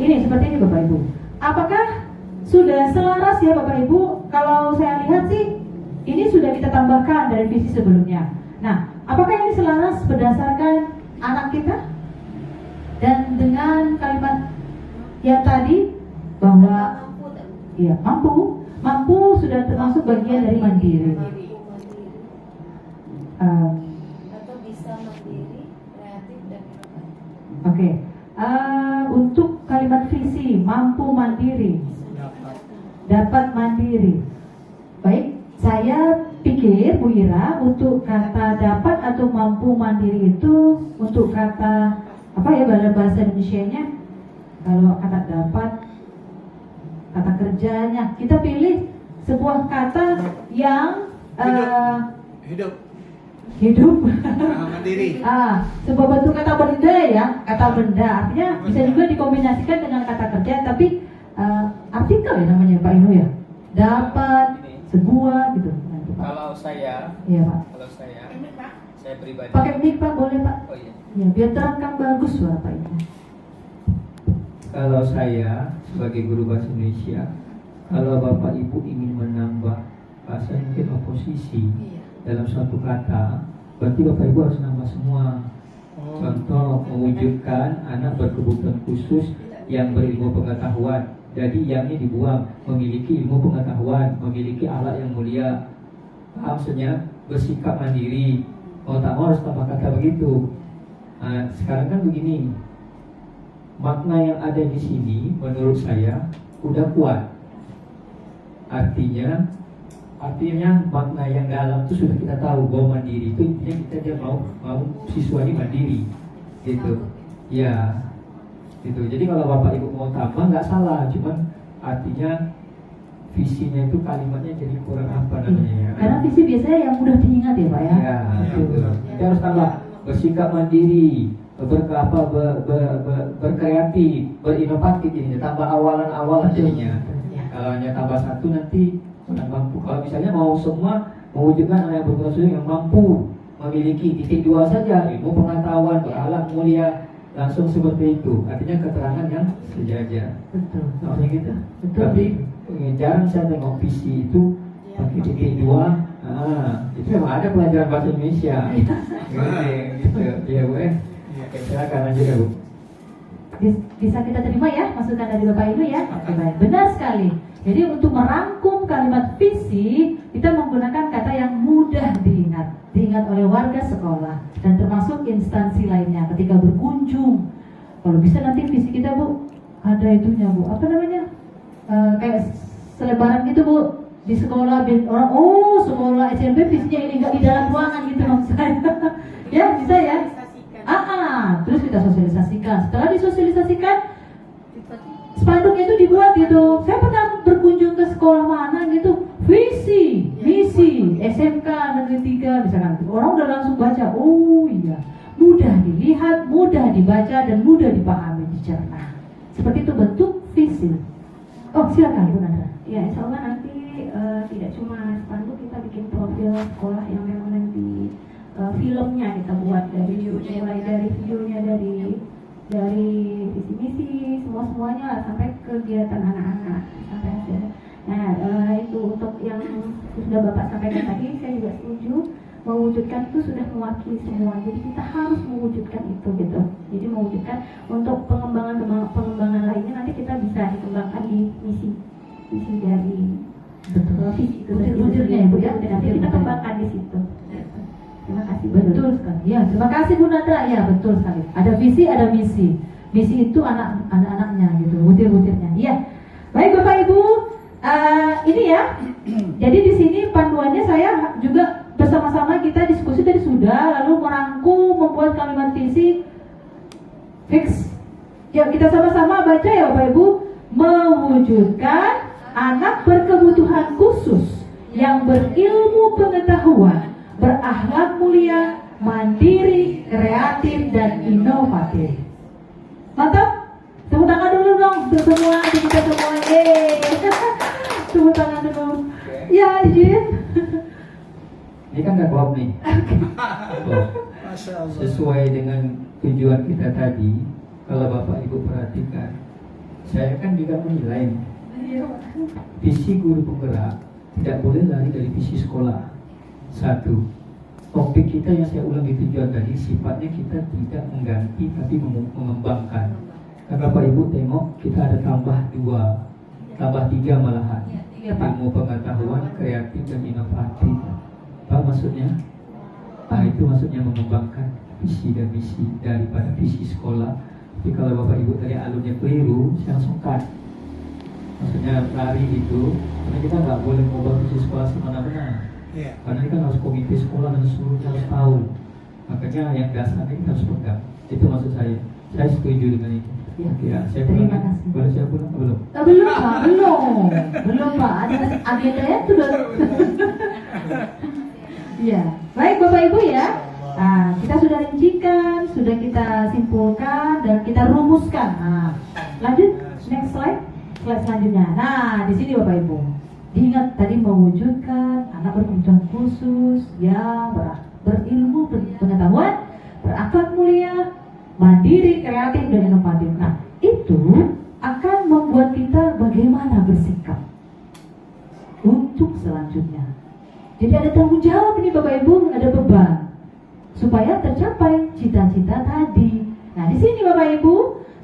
ini seperti ini Bapak Ibu. Apakah sudah selaras ya Bapak Ibu? Kalau saya lihat sih, ini sudah kita tambahkan dari visi sebelumnya. Nah, apakah ini selaras berdasarkan anak kita? Dan dengan kalimat yang tadi bahwa ya mampu sudah termasuk bagian dari mandiri. Atau bisa mandiri, kreatif dan inovatif. Oke. Untuk kalimat visi mampu mandiri, dapat mandiri. Baik, saya pikir Bu Ira untuk kata dapat atau mampu mandiri itu untuk kata apa ya bahasa Indonesianya? Kalau kata dapat, kata kerjanya, kita pilih sebuah kata yang hidup mandiri. Sebuah bentuk kata benda ya, kata benda artinya bisa juga dikombinasikan dengan kata kerja, tapi artikel ya namanya Pak Inu ya, dapat sebuah gitu. Kalau saya, Iya Pak. kalau saya pribadi. Pakai mic Pak, boleh Pak? Oh iya. Ya, biar terangkan bagus suara Pak Inu. Kalau saya sebagai guru bahasa Indonesia, kalau Bapak Ibu ingin menambah bahasa mungkin oposisi dalam suatu kata, berarti Bapak Ibu harus nambah semua. Contoh, mewujudkan anak berkebutuhan khusus yang berilmu pengetahuan. Jadi yang ini dibuang, memiliki ilmu pengetahuan, memiliki alat yang mulia. Maksudnya bersikap mandiri. Mau tak mau harus tambah kata begitu. Nah, sekarang kan begini, makna yang ada di sini menurut saya udah kuat. Artinya makna yang dalam itu sudah kita tahu bahwa mandiri itu intinya dia mau siswa ini mandiri, gitu. Ya, gitu. Jadi kalau Bapak Ibu mau tambah nggak salah, cuman artinya visinya itu kalimatnya jadi kurang apa namanya ya. Karena visi biasanya yang mudah diingat ya Pak ya. Ya, gitu. Kita harus tambah bersikap mandiri, berkreatif, berinovatif ini. Tambah awalan jadinya. Kalau hanya tambah satu nanti kurang mampu. Kalau misalnya mau semua mewujudkan anak yang berproses yang mampu memiliki titik 2 saja, ilmu pengetahuan, berakhlak mulia, langsung seperti itu. Artinya keterangan yang sejajar. Betul. Maksudnya gitu. Betul. Tapi jarang saya tengok visi itu pakai titik 2. Itu memang ada pelajaran bahasa Indonesia. Gitu. Ya Bu. Silakan lanjut ya Bu. Bisa kita terima ya masukan dari Bapak Ibu ya. Oke, baik. Benar sekali. Jadi untuk merangkum kalimat visi, kita menggunakan kata yang mudah diingat oleh warga sekolah dan termasuk instansi lainnya ketika berkunjung. Kalau bisa nanti visi kita Bu, ada itunya Bu, apa namanya? Kayak selebaran gitu Bu di sekolah, orang sekolah SMP visinya ini enggak di dalam ruangan gitu maksud saya. Ya bisa ya. Terus kita sosialisasikan. Setelah disosialisasikan, spanduknya itu dibuat gitu. Saya pernah berkunjung ke sekolah mana gitu, visi, misi, SMK Negeri 3 misalkan. Orang udah langsung baca. Oh iya, mudah dilihat, mudah dibaca dan mudah dipahami, dicerna. Seperti itu bentuk visi. Oh silakan Bu Nanda. Ya, insya Allah nanti tidak cuma spanduk, kita bikin profil sekolah yang memang nanti filmnya kita buat mulai dari videonya, dari visi misi semuanya lah, sampai kegiatan anak-anak sampai hasil. Nah itu untuk yang sudah Bapak sampaikan tadi, saya juga setuju. Mewujudkan itu sudah mewakili semua, jadi kita harus mewujudkan itu gitu. Jadi mewujudkan untuk pengembangan lainnya nanti kita bisa dikembangkan di misi dari visi itu Butir-butirnya ya Bu ya. nanti kita kembangkan di situ. Terima kasih. Betul sekali. Ya, terima kasih Bu Nanda. Ya, betul sekali. Ada visi, ada misi. Misi itu anak-anaknya gitu, butir-butirnya. Iya. Baik Bapak Ibu, ini ya. Jadi di sini panduannya saya juga bersama-sama kita diskusi tadi sudah, lalu merangkum membuat kalimat visi fix. Ya, kita sama-sama baca ya Bapak Ibu. Mewujudkan anak berkebutuhan khusus yang berilmu pengetahuan, berakhlak mulia, mandiri, kreatif, dan inovatif. Mantap? Tepuk tangan dulu dong untuk semua, kita semua. Tepuk tangan dulu. Ya, izin. Ini kan udah klop nih. Sesuai dengan tujuan kita tadi, kalau Bapak Ibu perhatikan, saya kan juga menilai visi guru penggerak tidak boleh lari dari visi sekolah. Satu, topik kita yang saya ulang di tujuan tadi sifatnya kita tidak mengganti tapi mengembangkan. Kan Bapak Ibu tengok kita ada tambah 3 malahan. Ilmu pengetahuan, kreatif dan inovatif. Apa maksudnya? Nah itu maksudnya mengembangkan visi dan misi daripada visi sekolah. Tapi kalau Bapak Ibu tadi alurnya keliru, saya langsung cut. Maksudnya lari itu, karena kita nggak boleh mengubah visi sekolah semena-mena. Karena ini kan harus komite sekolah dan seluruhnya harus tahu. Makanya yang dasarnya kita harus pegang. Itu maksud saya. Saya setuju dengan itu. Ya, saya Terima pulang. kasih. Boleh saya pulang? Belum. Belum Pak, belum Pak. Ada agendanya sudah. Iya, baik Bapak Ibu ya. Nah, kita sudah rincikan, sudah kita simpulkan dan kita rumuskan. Nah, lanjut next slide selanjutnya. Nah, di sini Bapak Ibu, diingat tadi mewujudkan anak berkebutuhan khusus yang berilmu pengetahuan, berakhlak mulia, mandiri, kreatif dan inovatif. Nah, itu akan membuat kita bagaimana bersikap untuk selanjutnya. Jadi ada tanggung jawab nih Bapak Ibu, ada beban supaya tercapai cita-cita tadi. Nah, di sini Bapak Ibu,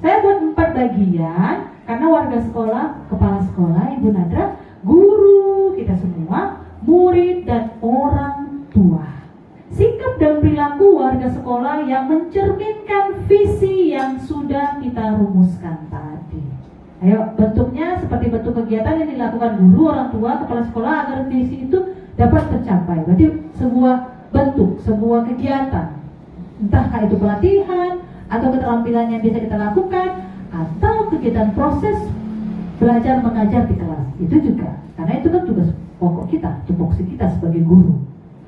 saya buat 4 bagian karena warga sekolah, kepala sekolah, Ibu Nadra, guru kita semua, murid dan orang tua. Sikap dan perilaku warga keluarga sekolah yang mencerminkan visi yang sudah kita rumuskan tadi. Ayo, bentuknya seperti bentuk kegiatan yang dilakukan guru, orang tua, kepala sekolah agar visi itu dapat tercapai. Berarti sebuah bentuk, sebuah kegiatan, entahkah itu pelatihan atau keterampilan yang bisa kita lakukan, atau kegiatan proses belajar mengajar di kelas. Itu juga, karena itu kan tugas pokok kita, tupoksi kita sebagai guru.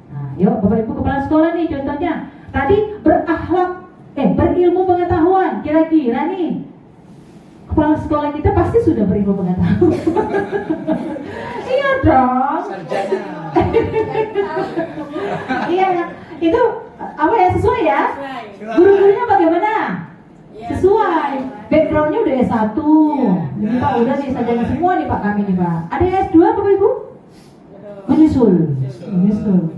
Nah, yuk Bapak Ibu kepala sekolah nih contohnya. Tadi berilmu pengetahuan. Kira-kira nih kepala sekolah kita pasti sudah berilmu pengetahuan. Iya dong. Iya, itu apa ya, sesuai ya? Guru-gurunya bagaimana? Sesuai. Backgroundnya udah S1. Ini Pak udah nih sarjana semua nih Pak kami nih Pak. Ada S2 Bapak Ibu? Menyusul.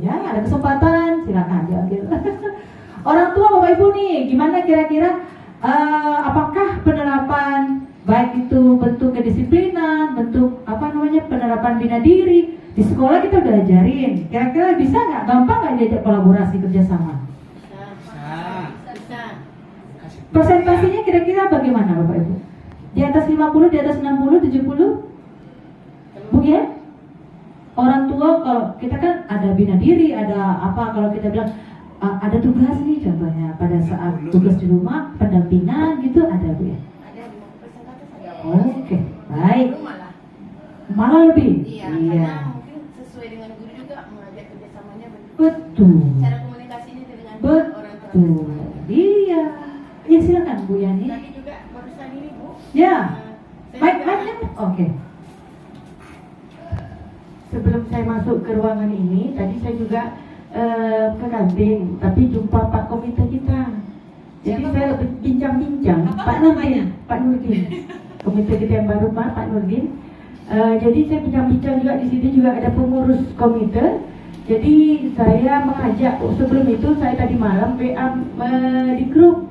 Ya, ada kesempatan silakan diambil. Orang tua Bapak Ibu nih, gimana kira-kira apakah penerapan baik itu bentuk kedisiplinan, bentuk penerapan bina diri di sekolah kita udah ajarin. Kira-kira bisa nggak? Gampang nggak diajak kolaborasi kerjasama? Bisa. Presentasinya kira-kira bagaimana Bapak Ibu? Di atas 50, di atas 60, 70? Bu ya? Orang tua kalau kita kan ada bina diri, ada apa kalau kita bilang ada tugas nih contohnya pada saat tugas di rumah, pendampingan gitu ada Bu ya? Ada di presentasi ada. Oke, baik. Malah lebih? Iya, karena mungkin sesuai dengan guru juga mengajak kerjasamanya Betul. cara komunikasinya dengan orang tua. Betul. Iya. Ya silakan Bu Yani. Tadi juga barusan ini Bu. Ya. Saya Baik-baiknya. Oke. Sebelum saya masuk ke ruangan ini, tadi saya juga ke kantin, tapi jumpa Pak Komite kita. Jadi saya lebih bincang-bincang. Pak Nurdin. Komite kita yang baru Pak Nurdin. Jadi saya bincang-bincang juga di sini juga ada pengurus komite. Jadi saya mengajak sebelum itu saya tadi malam WA di grup.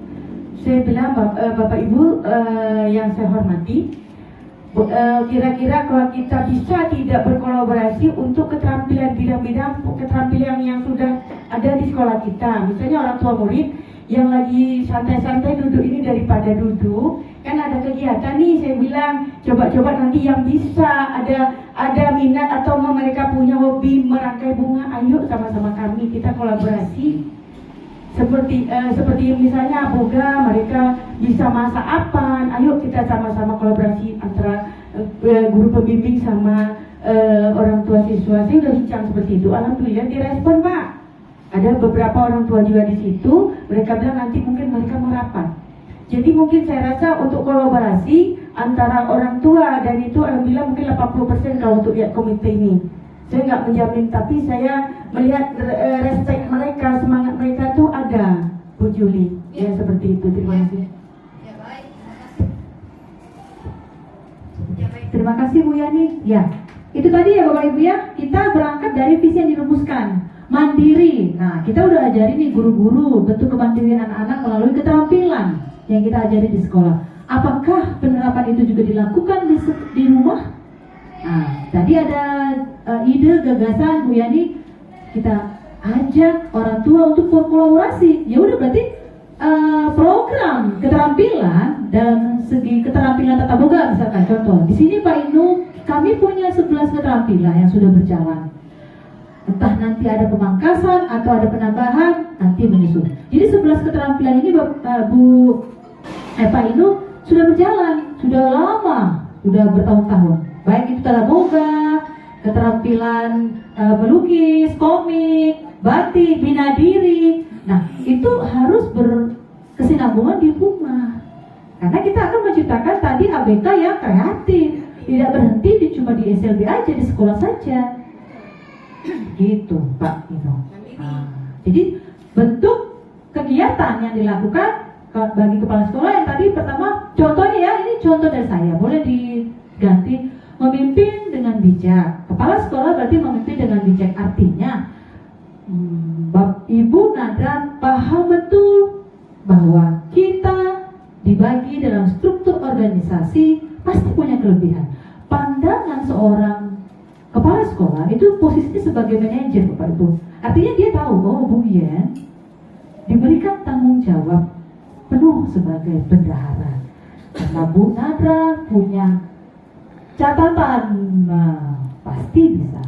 Saya bilang Bapak Ibu yang saya hormati, kira-kira kalau kita bisa tidak berkolaborasi untuk keterampilan bidang-bidang keterampilan yang sudah ada di sekolah kita, misalnya orang tua murid yang lagi santai-santai duduk ini daripada duduk, kan ada kegiatan nih, saya bilang coba-coba nanti yang bisa ada minat atau mereka punya hobi merangkai bunga, ayo sama-sama kami kita kolaborasi. Seperti misalnya Boga mereka bisa masak apa, ayo kita sama-sama kolaborasi antara guru pembimbing sama orang tua siswa. Saya udah bincang seperti itu, alhamdulillah direspon Pak. Ada beberapa orang tua juga di situ, mereka bilang nanti mungkin mereka merapat. Jadi mungkin saya rasa untuk kolaborasi antara orang tua dan itu alhamdulillah mungkin 80% kalau untuk lihat komite ini. Saya nggak menjamin, tapi saya melihat respect mereka, semangat mereka tuh ada, Bu Juli. Ya seperti itu, terima kasih. Ya baik. Terima kasih Bu Yani. Ya, itu tadi ya Bapak Ibu ya, kita berangkat dari visi yang dirumuskan, mandiri. Nah, kita udah ajarin nih guru-guru bentuk kemandirian anak-anak melalui keterampilan yang kita ajari di sekolah. Apakah penerapan itu juga dilakukan di rumah? Nah, tadi ada ide, gagasan Bu Yani, kita ajak orang tua untuk berkolaborasi. Ya udah berarti program keterampilan dan segi keterampilan tata boga misalkan contoh. Di sini Pak Inu, kami punya 11 keterampilan yang sudah berjalan. Entah nanti ada pemangkasan atau ada penambahan, nanti menyusul. Jadi 11 keterampilan ini Pak Inu sudah berjalan, sudah lama, sudah bertahun-tahun. Baik itu tata boga, keterampilan melukis, komik, batik, bina diri. Nah, itu harus berkesinambungan di rumah. Karena kita akan menciptakan tadi ABK yang kreatif, tidak berhenti cuma di SLB aja, di sekolah saja. Gitu, Pak Ino. Jadi bentuk kegiatan yang dilakukan bagi kepala sekolah yang tadi pertama, contohnya ya, ini contoh dari saya, boleh diganti. Memimpin dengan bijak. Kepala sekolah berarti memimpin dengan bijak, artinya Ibu Nada paham betul bahwa kita dibagi dalam struktur organisasi pasti punya kelebihan. Pandangan seorang kepala sekolah itu posisinya sebagai manajer Bapak Ibu. Artinya dia tahu, oh Bu Yen diberikan tanggung jawab penuh sebagai bendahara. Karena Bu Nadra punya catatan, nah, pasti bisa.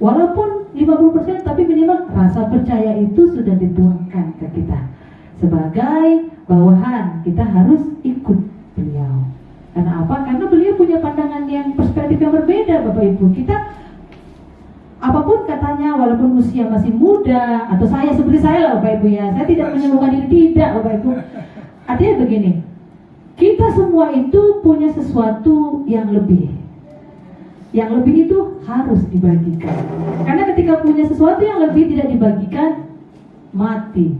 Walaupun 50%, tapi minimal rasa percaya itu sudah dituangkan ke kita. Sebagai bawahan, kita harus ikut beliau. Karena apa? Karena beliau punya pandangan yang perspektif yang berbeda, Bapak Ibu. Kita apapun katanya, walaupun usia masih muda, atau saya seperti saya lah Bapak Ibu ya, saya tidak menyembuhkan diri, tidak Bapak Ibu. Artinya begini, kita semua itu punya sesuatu yang lebih. Yang lebih itu harus dibagikan. Karena ketika punya sesuatu yang lebih tidak dibagikan, mati.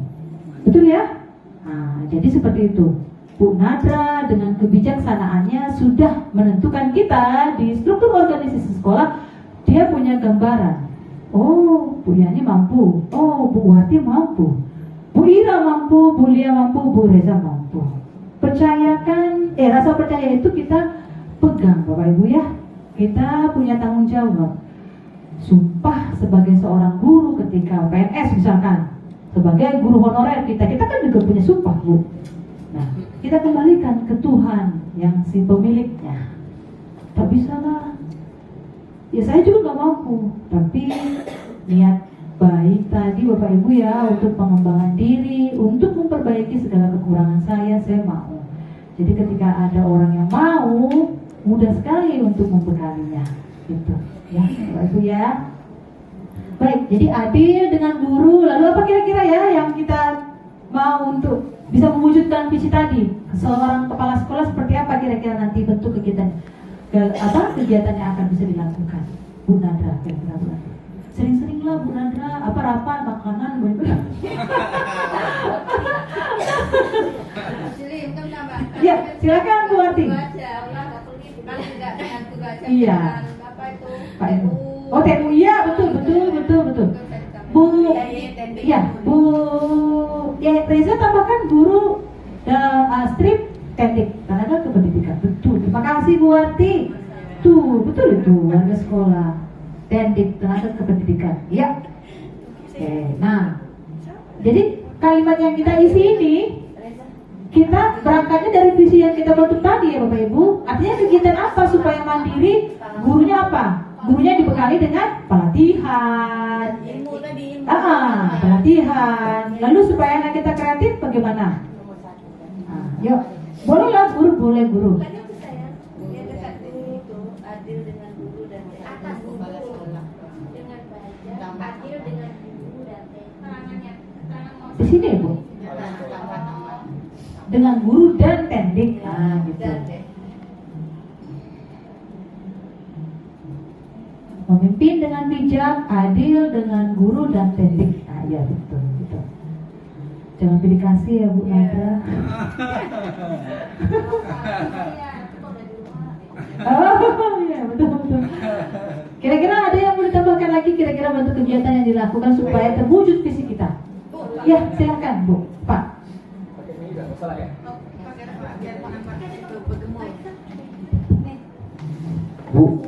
Betul ya? Nah, jadi seperti itu. Bu Nadra dengan kebijaksanaannya sudah menentukan kita di struktur organisasi sekolah. Dia punya gambaran. Oh, Bu Yani mampu. Oh, Bu Wati mampu. Bu Ira mampu, Bu Lia mampu, Bu Reza mampu. Percayakan, rasa percaya itu kita pegang Bapak Ibu ya. Kita punya tanggung jawab. Sumpah sebagai seorang guru ketika PNS misalkan, sebagai guru honorer kita kan juga punya sumpah Bu. Nah, kita kembalikan ke Tuhan yang si pemiliknya. Tak bisa lah. Ya saya juga gak mampu, tapi niat baik tadi Bapak Ibu ya untuk pengembangan diri, untuk memperbaiki segala kekurangan saya mau. Jadi ketika ada orang yang mau, mudah sekali untuk membekalinya, gitu ya Bapak Ibu ya. Baik, jadi adil dengan guru. Lalu apa kira-kira ya yang kita mau untuk bisa mewujudkan visi tadi? Seorang kepala sekolah seperti apa kira-kira nanti bentuk kegiatan yang akan bisa dilakukan? Bu Nadra, kira-kira Bu Nadra. Sering-seringlah Bu Nadra, rapat makanan Bu. Ya, silakan Bu Wati. Iya. Pak Ibu. Oh, TU, iya, betul. Bu, ya, Bu, ya Reza tambahkan guru strip teknik tenaga kependidikan. Betul. Terima kasih Bu Wati. Tuh, betul itu warga sekolah. Teknik tenaga kependidikan. Ya. Oke. Nah, jadi kalimat yang kita isi ini kita berangkatnya dari visi yang kita bentuk tadi ya Bapak Ibu. Artinya kegiatan apa supaya mandiri? Gurunya apa? Gurunya dibekali dengan pelatihan. Pelatihan. Lalu supaya anak kita kreatif bagaimana? Nah, yuk, bolehlah guru, boleh guru. Di sini Bu. Dengan guru dan teknik, gitu. Memimpin dengan bijak, adil dengan guru dan teknik. Ya betul. Jangan pilih kasih ya Bu Nadra. Oh iya betul. Kira-kira ada yang mau ditambahkan lagi? Kira-kira bentuk kegiatan yang dilakukan supaya terwujud visi kita? Ya silakan Bu, Pak. Bu,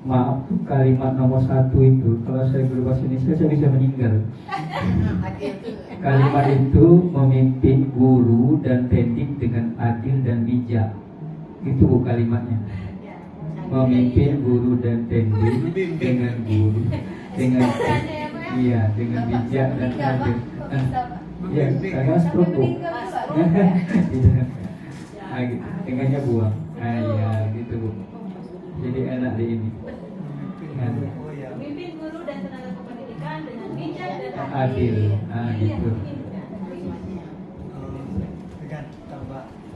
maaf kalimat nomor 1 itu kalau saya guru bahasa Indonesia saya bisa meninggal. Kalimat itu memimpin guru dan teknik dengan adil dan bijak. Itu Bu kalimatnya. Memimpin guru dan teknik dengan guru dengan dengan bijak dan adil. Ya, karena stroke Bu. Dengannya buang. Ya gitu Bu. Jadi enak di ini. Mimpin guru dan tenaga kependidikan dengan bijak dan Adil. Gitu.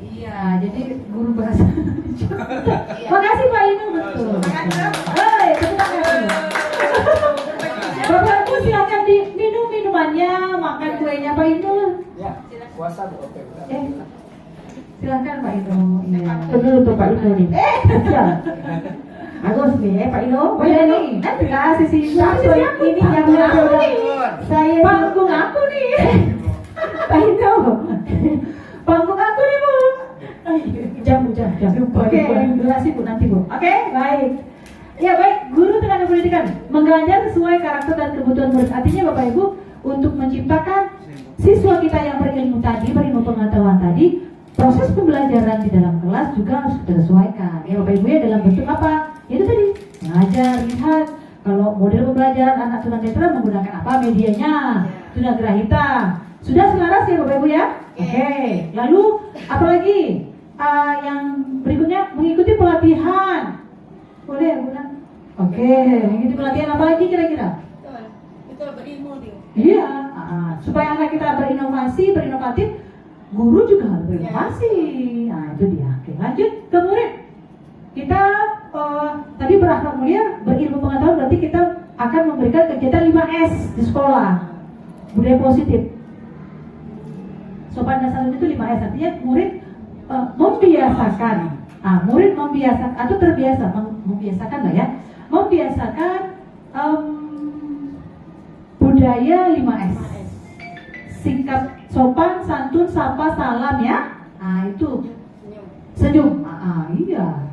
Iya, jadi guru bahasa. Makasih Pak Inu, betul. Tepuk tangan. Bapak Ibu silakan diminum minumannya, makan kuenya Pak Inu. Ya, puasa Bu. Oke. Silakan Pak Inu. Iya. Betul tuh Pak Ino nih. Bagus nih Pak Ino. Oh ya nih, nanti kasih sih. Ini yang udah saya panggung aku nih. Pak Ino. Panggung aku nih Bu. Jam. Oke, durasi Bu nanti Bu. Oke, baik. Ya baik, guru tenaga pendidikan mengajar sesuai karakter dan kebutuhan murid. Artinya Bapak Ibu untuk menciptakan siswa kita yang berilmu tadi, berilmu pengetahuan tadi, proses pembelajaran di dalam kelas juga harus kita sesuaikan. Ya Bapak Ibu ya, dalam bentuk apa? Itu tadi, mengajar, lihat. Kalau model pembelajaran anak tunanetra menggunakan apa medianya? Tunagrahita. Sudah selaras ya Bapak Ibu ya? Oke. Lalu apalagi yang berikutnya mengikuti pelatihan. Boleh ya Bunda? Oke. Mengikuti pelatihan apa lagi kira-kira? Betul, berilmu dia. Iya. Supaya anak kita berinovasi, berinovatif, guru juga harus berinovasi. Nah itu dia. Oke, lanjut ke murid. Kita tadi berakhlak mulia, berilmu pengetahuan, berarti kita akan memberikan kegiatan 5S di sekolah. Budaya positif. Sopan dan santun itu 5S, artinya murid membiasakan. Murid membiasakan atau terbiasa, membiasakan lah ya. Membiasakan budaya 5S. Sikap sopan, santun, sapa, salam ya. Itu senyum. Iya.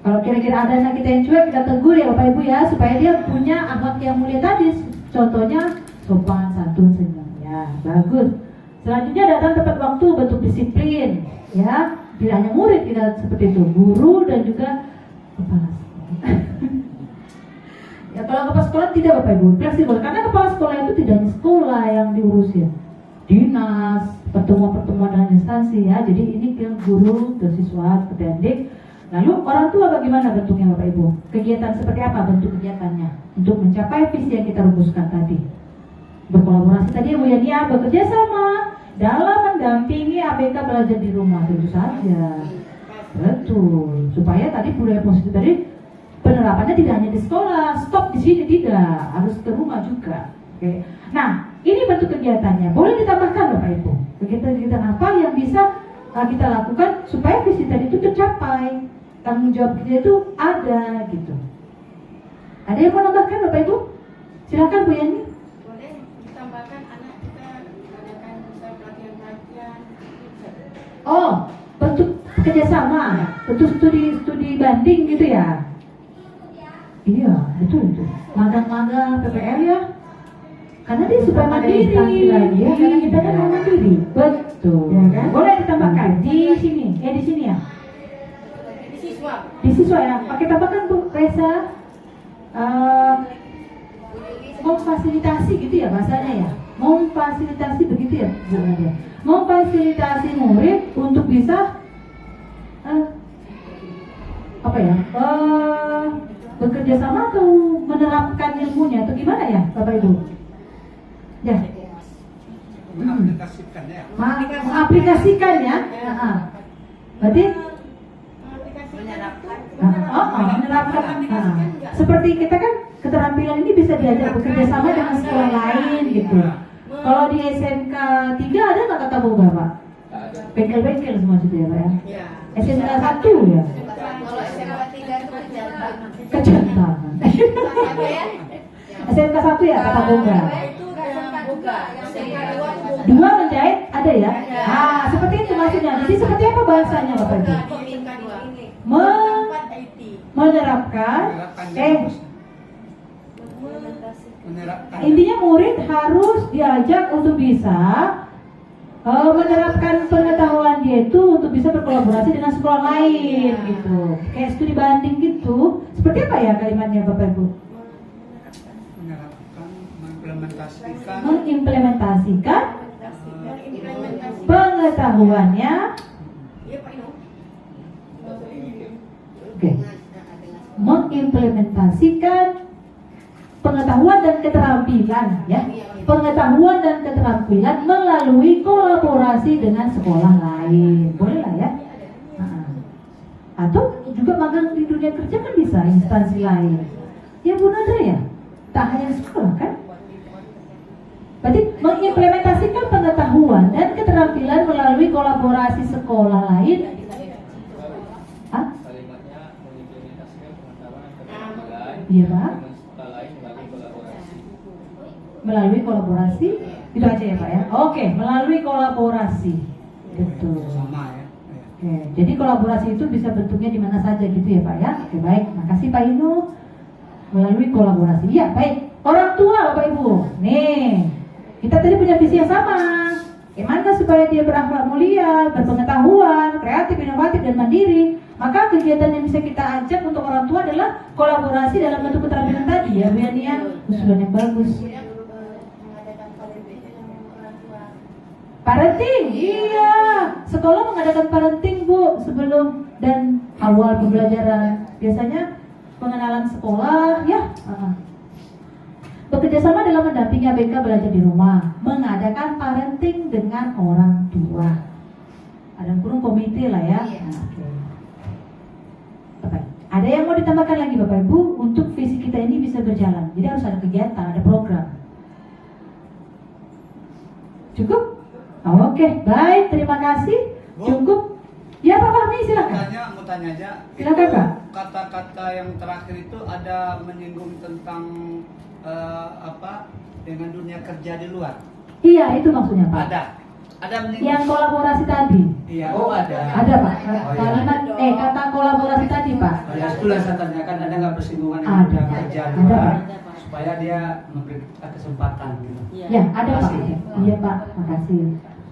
Kalau kira-kira ada anak kita yang cuek, kita tegur ya Bapak Ibu ya, supaya dia punya akhlak yang mulia tadi. Contohnya sopan, santun, senyum. Ya, bagus. Selanjutnya datang tepat waktu, bentuk disiplin. Ya, tidak hanya murid kita seperti itu, guru dan juga kepala sekolah. Ya, kalau kepala sekolah tidak Bapak Ibu, fleksibel. Karena kepala sekolah itu tidak hanya sekolah yang diurusin, dinas, pertemuan-pertemuan dengan instansi ya. Jadi ini ke guru, ke siswa, ke pendidik. Lalu orang tua bagaimana bentuknya Bapak Ibu? Kegiatan seperti apa bentuk kegiatannya untuk mencapai visi yang kita rumuskan tadi? Berkolaborasi tadi Bu Yani, bekerja sama dalam mendampingi ABK belajar di rumah, tentu saja. Betul. Supaya tadi budaya positif tadi penerapannya tidak hanya di sekolah, stop di sini, tidak, harus ke rumah juga. Oke. Nah, ini bentuk kegiatannya. Boleh ditambahkan Bapak Ibu. Kegiatan-kegiatan apa yang bisa kita lakukan supaya visi tadi itu tercapai? Tanggung jawab kita itu ada gitu. Ada yang mau nambahkan Bapak Ibu? Silakan Bu Yani. Boleh ditambahkan anak kita mengadakan pelatihan-pelatihan. Oh, bentuk kerjasama, bentuk studi banding gitu ya? Iya, betul itu. Magang-magang PPL ya. Karena dia supaya mandiri lagi ya, karena kita kan mau mandiri. Betul. Ya, kan? Boleh ditambahkan di sini, di sini ya. Di siswa ya. Pakai tambahkan Bu Reza. Memfasilitasi gitu ya bahasanya ya. Memfasilitasi begitu ya Bu Nadia. Memfasilitasi murid untuk bisa bekerja sama atau menerapkan ilmunya atau gimana ya Bapak Ibu? Ya. Mengaplikasikan ya. Mengaplikasikan ya. Berarti menerapkan. Seperti kita kan keterampilan ini bisa diajak bekerja sama dengan sekolah lain gitu. Kalau di SMK 3 ada nggak kata boga Pak? Bengkel-bengkel semua situ ya Pak ya? SMK 1 ya? Kalau SMK 3 itu kejantanan. SMK 1 ya kata boga. Dua menjahit ada ya? Seperti itu maksudnya. Jadi seperti apa bahasanya Bapak Ibu? Menerapkan. Intinya murid harus diajak untuk bisa menerapkan pengetahuan dia itu untuk bisa berkolaborasi dengan sekolah lain gitu. Kayak studi banding gitu. Seperti apa ya kalimatnya Bapak Ibu? Mengimplementasikan pengetahuannya. Mengimplementasikan pengetahuan dan keterampilan ya. Pengetahuan dan keterampilan melalui kolaborasi dengan sekolah lain. Boleh lah ya. Atau juga magang di dunia kerja kan bisa instansi lain. Ya Bu Nada ya. Tak hanya sekolah kan. Berarti mengimplementasikan pengetahuan dan keterampilan melalui kolaborasi sekolah lain. Iya Pak. Melalui kolaborasi itu aja ya Pak ya. Oke, melalui kolaborasi. Betul. Oke, jadi kolaborasi itu bisa bentuknya di mana saja gitu ya Pak ya. Oke baik, makasih Pak Inu. Melalui kolaborasi. Iya baik. Orang tua Bapak Ibu. Nih, kita tadi punya visi yang sama. Gimana supaya dia berakhlak mulia, berpengetahuan, kreatif, inovatif, dan mandiri? Maka kegiatan yang bisa kita ajak untuk orang tua adalah kolaborasi dalam bentuk keterampilan tadi ya, Bu Yani. Usulan yang bagus. Parenting, iya. Sekolah mengadakan parenting, Bu, sebelum dan awal pembelajaran. Biasanya pengenalan sekolah, ya. Bekerjasama dalam mendampingi ABK belajar di rumah, mengadakan parenting dengan orang tua. Ada kurung komite lah ya. Oke. Ada yang mau ditambahkan lagi Bapak Ibu untuk visi kita ini bisa berjalan. Jadi harus ada kegiatan, ada program. Cukup? Oke, baik, terima kasih. Cukup. Ya Pak Fahmi, silakan. Mau tanya aja. Silakan Pak. Kata-kata yang terakhir itu ada menyinggung tentang dengan dunia kerja di luar. Iya, itu maksudnya Pak. Ada menyinggung. Yang kolaborasi tadi. Iya, ada. Ada Pak. Kalimat kata kolaborasi tadi Pak. Ya, itulah saya tanyakan, ada nggak bersinggungan dengan Ada. dunia kerja di Ada, luar Pak. supaya dia memberi kita kesempatan gitu. Ya, ada Pak. Makasih. Iya Pak, makasih.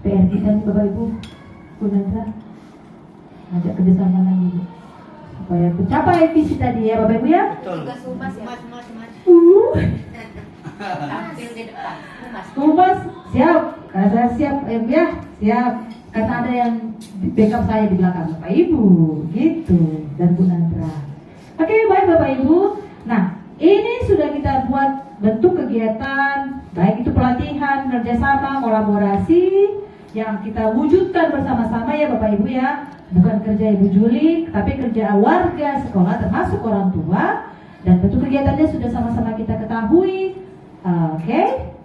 PR kita nih Bapak Ibu, Bu Nandra, ajak kerjasama lagi supaya tercapai visi tadi ya Bapak Ibu ya. Betul. Tugas humas ya. Tampil di depan. Humas siap, karena saya siap ya, siap. Karena ada yang backup saya di belakang Bapak Ibu, gitu, dan Bu Nandra. Oke, baik Bapak Ibu. Nah, ini sudah kita buat bentuk kegiatan, baik itu pelatihan, kerjasama, kolaborasi yang kita wujudkan bersama-sama ya Bapak Ibu ya. Bukan kerja Ibu Juli, tapi kerja warga sekolah termasuk orang tua. Dan bentuk kegiatannya sudah sama-sama kita ketahui. Oke.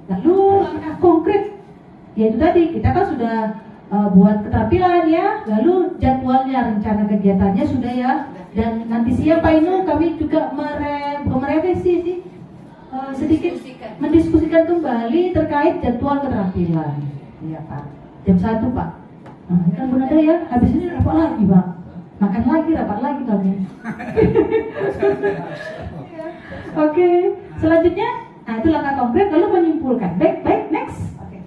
Lalu langkah konkret, yaitu tadi kita kan sudah buat keterampilan ya. Lalu jadwalnya, rencana kegiatannya sudah ya. Dan nanti siang Pak Inu kami juga merevisi sih, sedikit mendiskusikan kembali terkait jadwal keterampilan. Iya Pak. Jam 1 Pak. Nah, ini kan benar ya. Habis ini rapat lagi Pak. Makan lagi, rapat lagi kami. Oke. Selanjutnya, nah itu langkah konkret lalu menyimpulkan. Baik, next. Oke.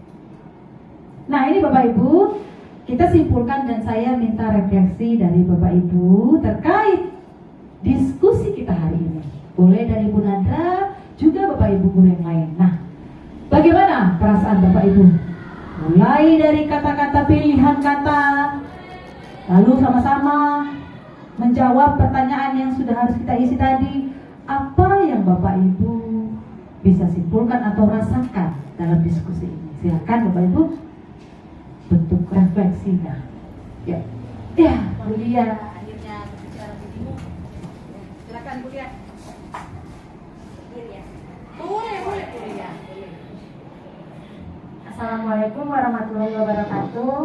Nah ini Bapak Ibu, kita simpulkan dan saya minta refleksi dari Bapak Ibu terkait diskusi kita hari ini. Boleh dari Bu Nandra, juga Bapak Ibu guru yang lain. Nah, bagaimana perasaan Bapak Ibu? Mulai dari kata-kata pilihan kata, lalu sama-sama menjawab pertanyaan yang sudah harus kita isi tadi. Apa yang Bapak Ibu bisa simpulkan atau rasakan dalam diskusi ini? Silakan Bapak Ibu bentuk refleksinya. Ya, Bu Lia. Akhirnya berbicara begini. Silakan Bu Lia. Boleh Bu Lia. Assalamualaikum warahmatullahi wabarakatuh.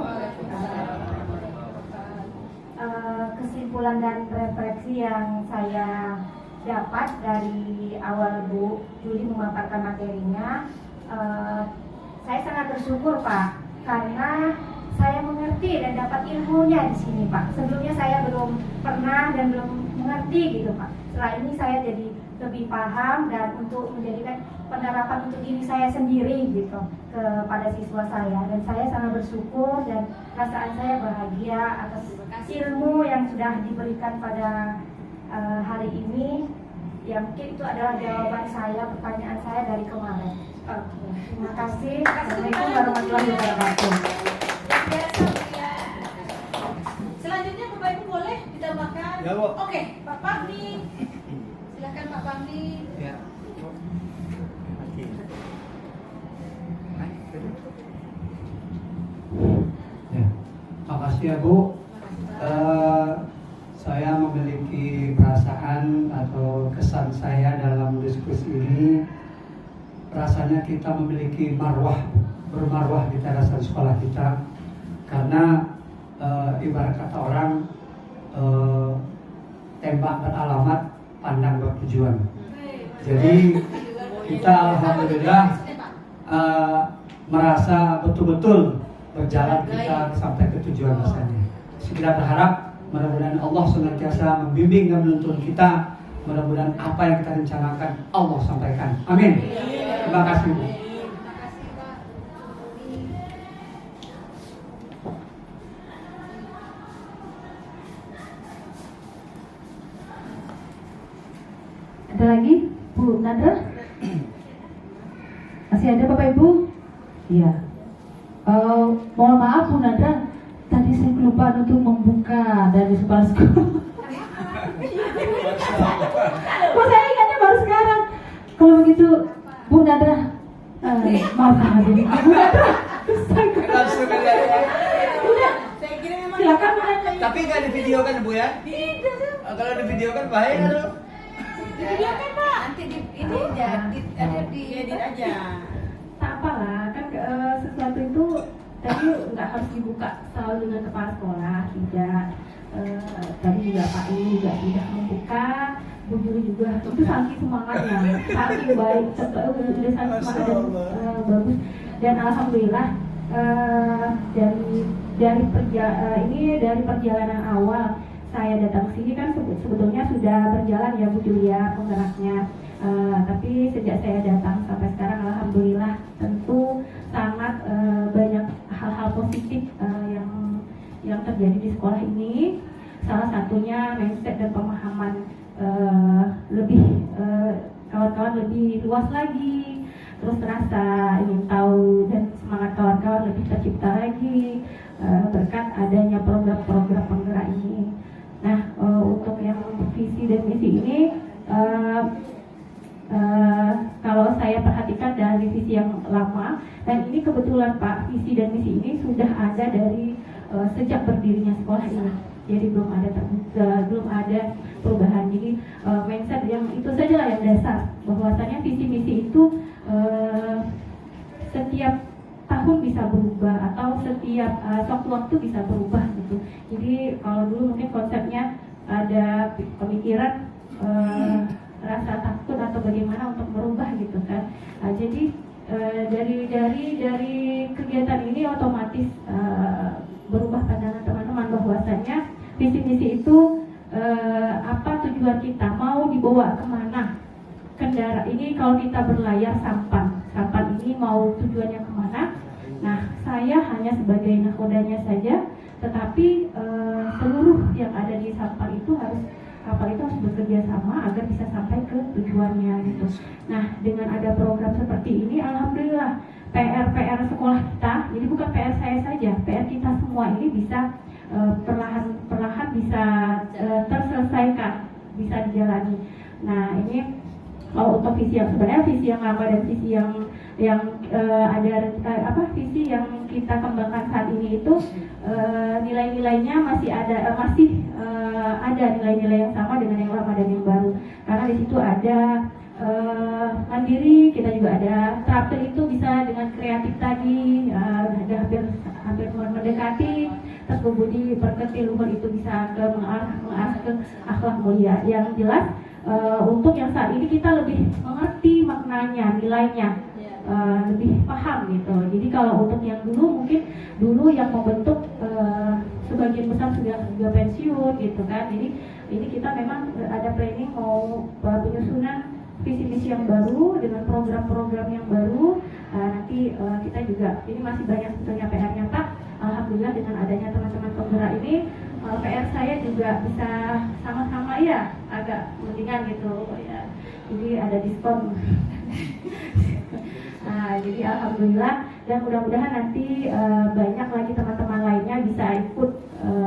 Kesimpulan dan refleksi yang saya dapat dari awal Bu Juli memaparkan materinya, saya sangat bersyukur Pak, karena saya mengerti dan dapat ilmunya di sini Pak. Sebelumnya saya belum pernah dan belum mengerti gitu Pak. Setelah ini saya jadi lebih paham dan untuk menjadikan penerapan untuk diri saya sendiri gitu kepada siswa saya, dan saya sangat bersyukur dan perasaan saya bahagia atas ilmu yang sudah diberikan pada hari ini. Ya mungkin itu adalah jawaban saya, pertanyaan saya dari kemarin. Terima kasih. Assalamualaikum warahmatullahi wabarakatuh. Selanjutnya Bapak Ibu boleh ditambahkan? Ya, Bu. Oke, Pak Fahmi. Silakan Pak Fahmi. Ya. Ya, makasih ya Bu. Saya memiliki perasaan atau kesan saya dalam diskusi ini, rasanya kita memiliki bermarwah di teras sekolah kita, karena ibarat kata orang, tembak beralamat, pandang bertujuan. Jadi kita alhamdulillah merasa betul-betul berjalan kita sampai ke tujuan rasanya. Kita berharap mudah-mudahan Allah senantiasa membimbing dan menuntun kita. Mudah-mudahan apa yang kita rencanakan Allah sampaikan. Amin. Terima kasih Bu. Terima kasih Pak. Ada lagi, Bu Nadra? Masih ada Bapak Ibu? Iya. Mohon maaf Bu Nadra, tadi saya kelupaan untuk membuka dari kepala sekolah. Kok saya ingatnya baru sekarang. Kalau begitu Bu Nadra, maaf hadirin. Bu Nadra, Langsung aja ya. udah, Saya kira memang silakan Bu Nadra. Tapi nggak di video kan Bu ya? Kalau di video kan bahaya loh. video kan Pak. Nanti di ini ada di edit aja. Tak apalah, kan sesuatu itu tadi nggak harus dibuka selalu dengan kepala sekolah, tidak. Tadi juga Pak ini juga tidak membuka, Bu Juli juga itu saking semangatnya, saking baik, udah saking semangat dan bagus. Dan alhamdulillah dari perjalanan awal saya datang ke sini kan sebetulnya sudah berjalan ya Bu Julia penggeraknya. Tapi sejak saya datang sampai sekarang alhamdulillah tentu sangat banyak hal-hal positif yang terjadi di sekolah ini. Salah satunya mindset dan pemahaman kawan-kawan lebih luas lagi, terus rasa ingin tahu dan semangat kawan-kawan lebih tercipta lagi berkat adanya program-program penggerak ini. Nah, untuk yang visi dan misi ini kalau saya perhatikan dari visi yang lama, dan ini kebetulan Pak, visi dan misi ini sudah ada dari sejak berdirinya sekolah ini. Jadi belum ada perubahan. Jadi mindset yang itu saja lah yang dasar, bahwasanya visi misi itu setiap tahun bisa berubah atau setiap waktu bisa berubah gitu. Jadi kalau dulu mungkin konsepnya ada pemikiran rasa takut atau bagaimana untuk merubah gitu kan. Jadi dari kegiatan ini otomatis berubah pandangan teman-teman bahwasanya visi misi itu apa tujuan kita, mau dibawa kemana kendara ini. Kalau kita berlayar sampan ini mau tujuannya kemana. Nah, saya hanya sebagai nakodanya saja, tetapi seluruh yang ada di sampan itu kapal itu harus bekerja sama agar bisa sampai ke tujuannya gitu. Nah, dengan ada program seperti ini, alhamdulillah PR sekolah kita, jadi bukan PR saya saja, PR kita semua ini bisa perlahan bisa terselesaikan, bisa dijalani. Nah, ini kalau untuk visi yang sebenarnya visi yang lama dan visi yang visi yang kita kembangkan saat ini itu nilai-nilainya masih ada nilai-nilai yang sama dengan yang lama dan yang baru, karena di situ ada mandiri, kita juga ada terampil itu bisa dengan kreatif tadi, ada hampir mendekati, terus budi pekerti luhur itu bisa mengarah ke akhlak mulia. Yang jelas untuk yang saat ini kita lebih mengerti maknanya, nilainya, lebih paham gitu. Jadi kalau untuk yang dulu mungkin yang membentuk sebagian besar sudah pensiun gitu kan. Jadi ini kita memang ada planning mau penyusunan visi misi yang baru dengan program-program yang baru. Nanti kita juga ini masih banyak sebetulnya PR-nya Pak. Alhamdulillah dengan adanya teman-teman penggerak ini, PR saya juga bisa sama-sama ya agak mendingan gitu ya. Jadi ada diskon. Nah, jadi alhamdulillah, dan mudah-mudahan nanti banyak lagi teman-teman lainnya bisa ikut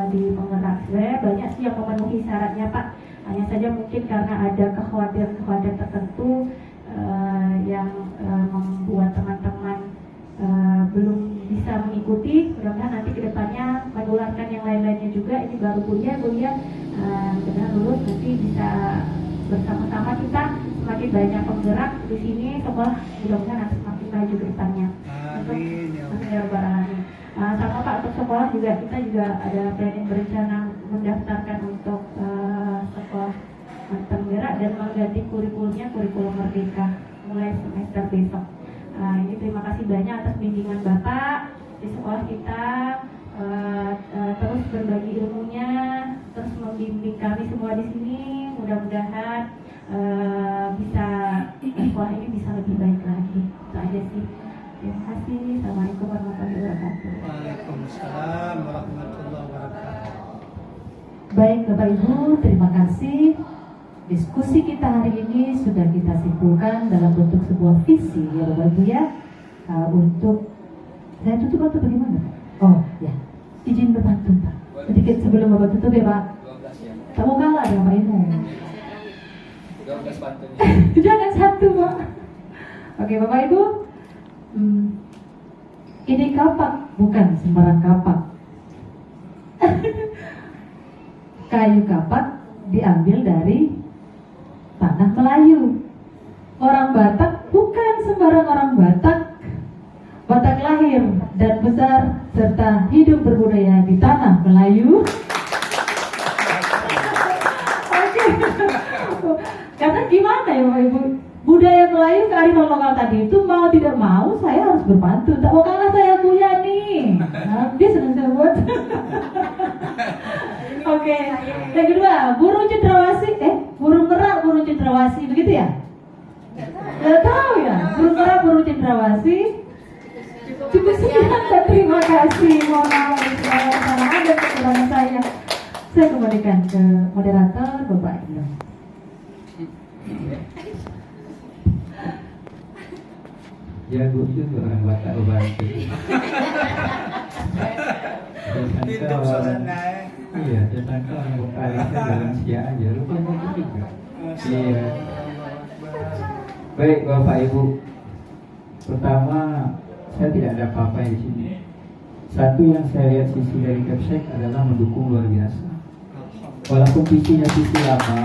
di penggerak. Sebenarnya banyak sih yang memenuhi syaratnya Pak. Hanya saja mungkin karena ada kekhawatiran tertentu yang membuat teman-teman belum bisa mengikuti. Mudah-mudahan nanti kedepannya menularkan yang lain-lainnya juga. Ini baru kuliah, benar lulus, nanti bisa bersama-sama kita semakin banyak penggerak di sini, sekolah mudah-mudahan nanti semakin maju ke depannya. Amin ya Allah. Sama Pak, untuk sekolah juga kita juga ada planning berencana mendaftarkan untuk sekolah penggerak dan mengganti kurikulumnya kurikulum merdeka mulai semester besok. Ini terima kasih banyak atas bimbingan Bapak di sekolah kita, terus berbagi ilmunya, terus membimbing kami semua di sini. Mudah-mudahan bisa sekolah ini bisa lebih baik lagi. Itu aja sih. Terima kasih. Assalamualaikum warahmatullahi wabarakatuh. Waalaikumsalam warahmatullahi wabarakatuh. Baik Bapak Ibu, terima kasih. diskusi kita hari ini sudah kita simpulkan dalam bentuk sebuah visi ya Bapak Ibu ya. Untuk saya tutup atau bagaimana? Oh ya, izin berbantu Pak. Sedikit sebelum Bapak tutup ya Pak. Tak mau kalah ya Pak Ibu. Jangan satu Pak. Oke Bapak Ibu, ini kapak, bukan sembarang kapak. Kayu kapak diambil dari tanah Melayu. Orang Batak bukan sembarang orang Batak. Batak lahir dan besar serta hidup berbudaya di tanah Melayu. Oke. Karena gimana ya Bapak Ibu? Budaya Melayu, kearifan lokal tadi itu mau tidak mau saya harus berbantu. Tak mau kalah saya punya nih. Nah, dia senang saya buat. Oke. Yang kedua, burung cendrawasih. Burung merak, burung cendrawasih, begitu ya? Nggak tahu ya. Burung merak, burung cendrawasih. Cukup sekian dan terima kasih. Mohon maaf salah ada kekurangan saya. Saya kembalikan ke moderator Bapak Ino. Jago juga orang Batak bantu. Hidup sederhana. Iya, ternyata orang vokalisnya dalam sia aja. Rupanya itu juga. Iya. Baik Bapak Ibu. Pertama, saya tidak ada apa-apa di sini. Satu yang saya lihat sisi dari Kepsek adalah mendukung luar biasa. Walaupun visinya visi lama,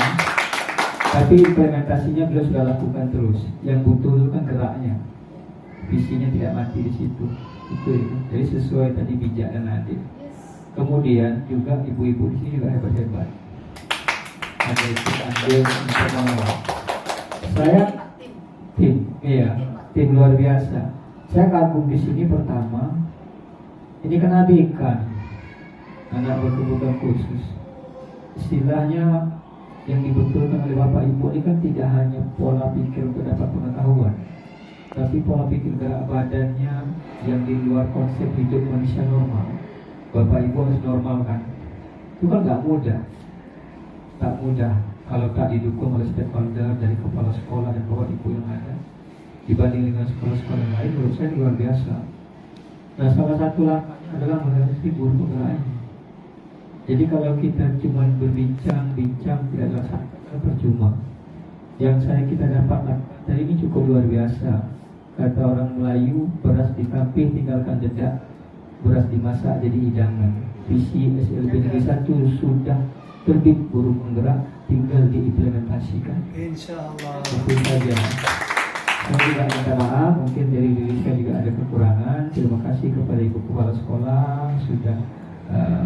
tapi implementasinya beliau sudah lakukan terus. Yang butuh itu kan geraknya. Visinya tidak mati di situ. Itu. Jadi sesuai tadi bijak dan adil. Kemudian juga ibu-ibu di sini juga hebat-hebat. Ada ikut andil untuk mengawal. Saya tim luar biasa. Saya kagum di sini pertama. Ini kan ABK, anak berkebutuhan khusus. Istilahnya yang dibetulkan oleh Bapak Ibu ini kan tidak hanya pola pikir untuk dapat pengetahuan, tapi pola pikir gerak badannya yang di luar konsep hidup manusia normal. Bapak Ibu harus normal kan? Itu kan gak mudah. Tak mudah kalau tak didukung oleh stakeholder dari kepala sekolah dan Bapak Ibu yang ada. Dibanding dengan sekolah-sekolah lain, menurut saya luar biasa. Nah, salah satu langkahnya adalah melatih guru penggeraknya. Jadi kalau kita cuma berbincang-bincang tidak dilaksanakan percuma. Yang kita dapat dari ini cukup luar biasa. Kata orang Melayu, beras ditampih tinggalkan jejak, beras dimasak jadi hidangan. Visi SLB Negeri 1 sudah terbit guru penggerak, tinggal diimplementasikan. Insyaallah. Itu saja. Saya juga minta maaf, mungkin dari diri saya juga ada kekurangan. Terima kasih kepada Ibu Kepala Sekolah sudah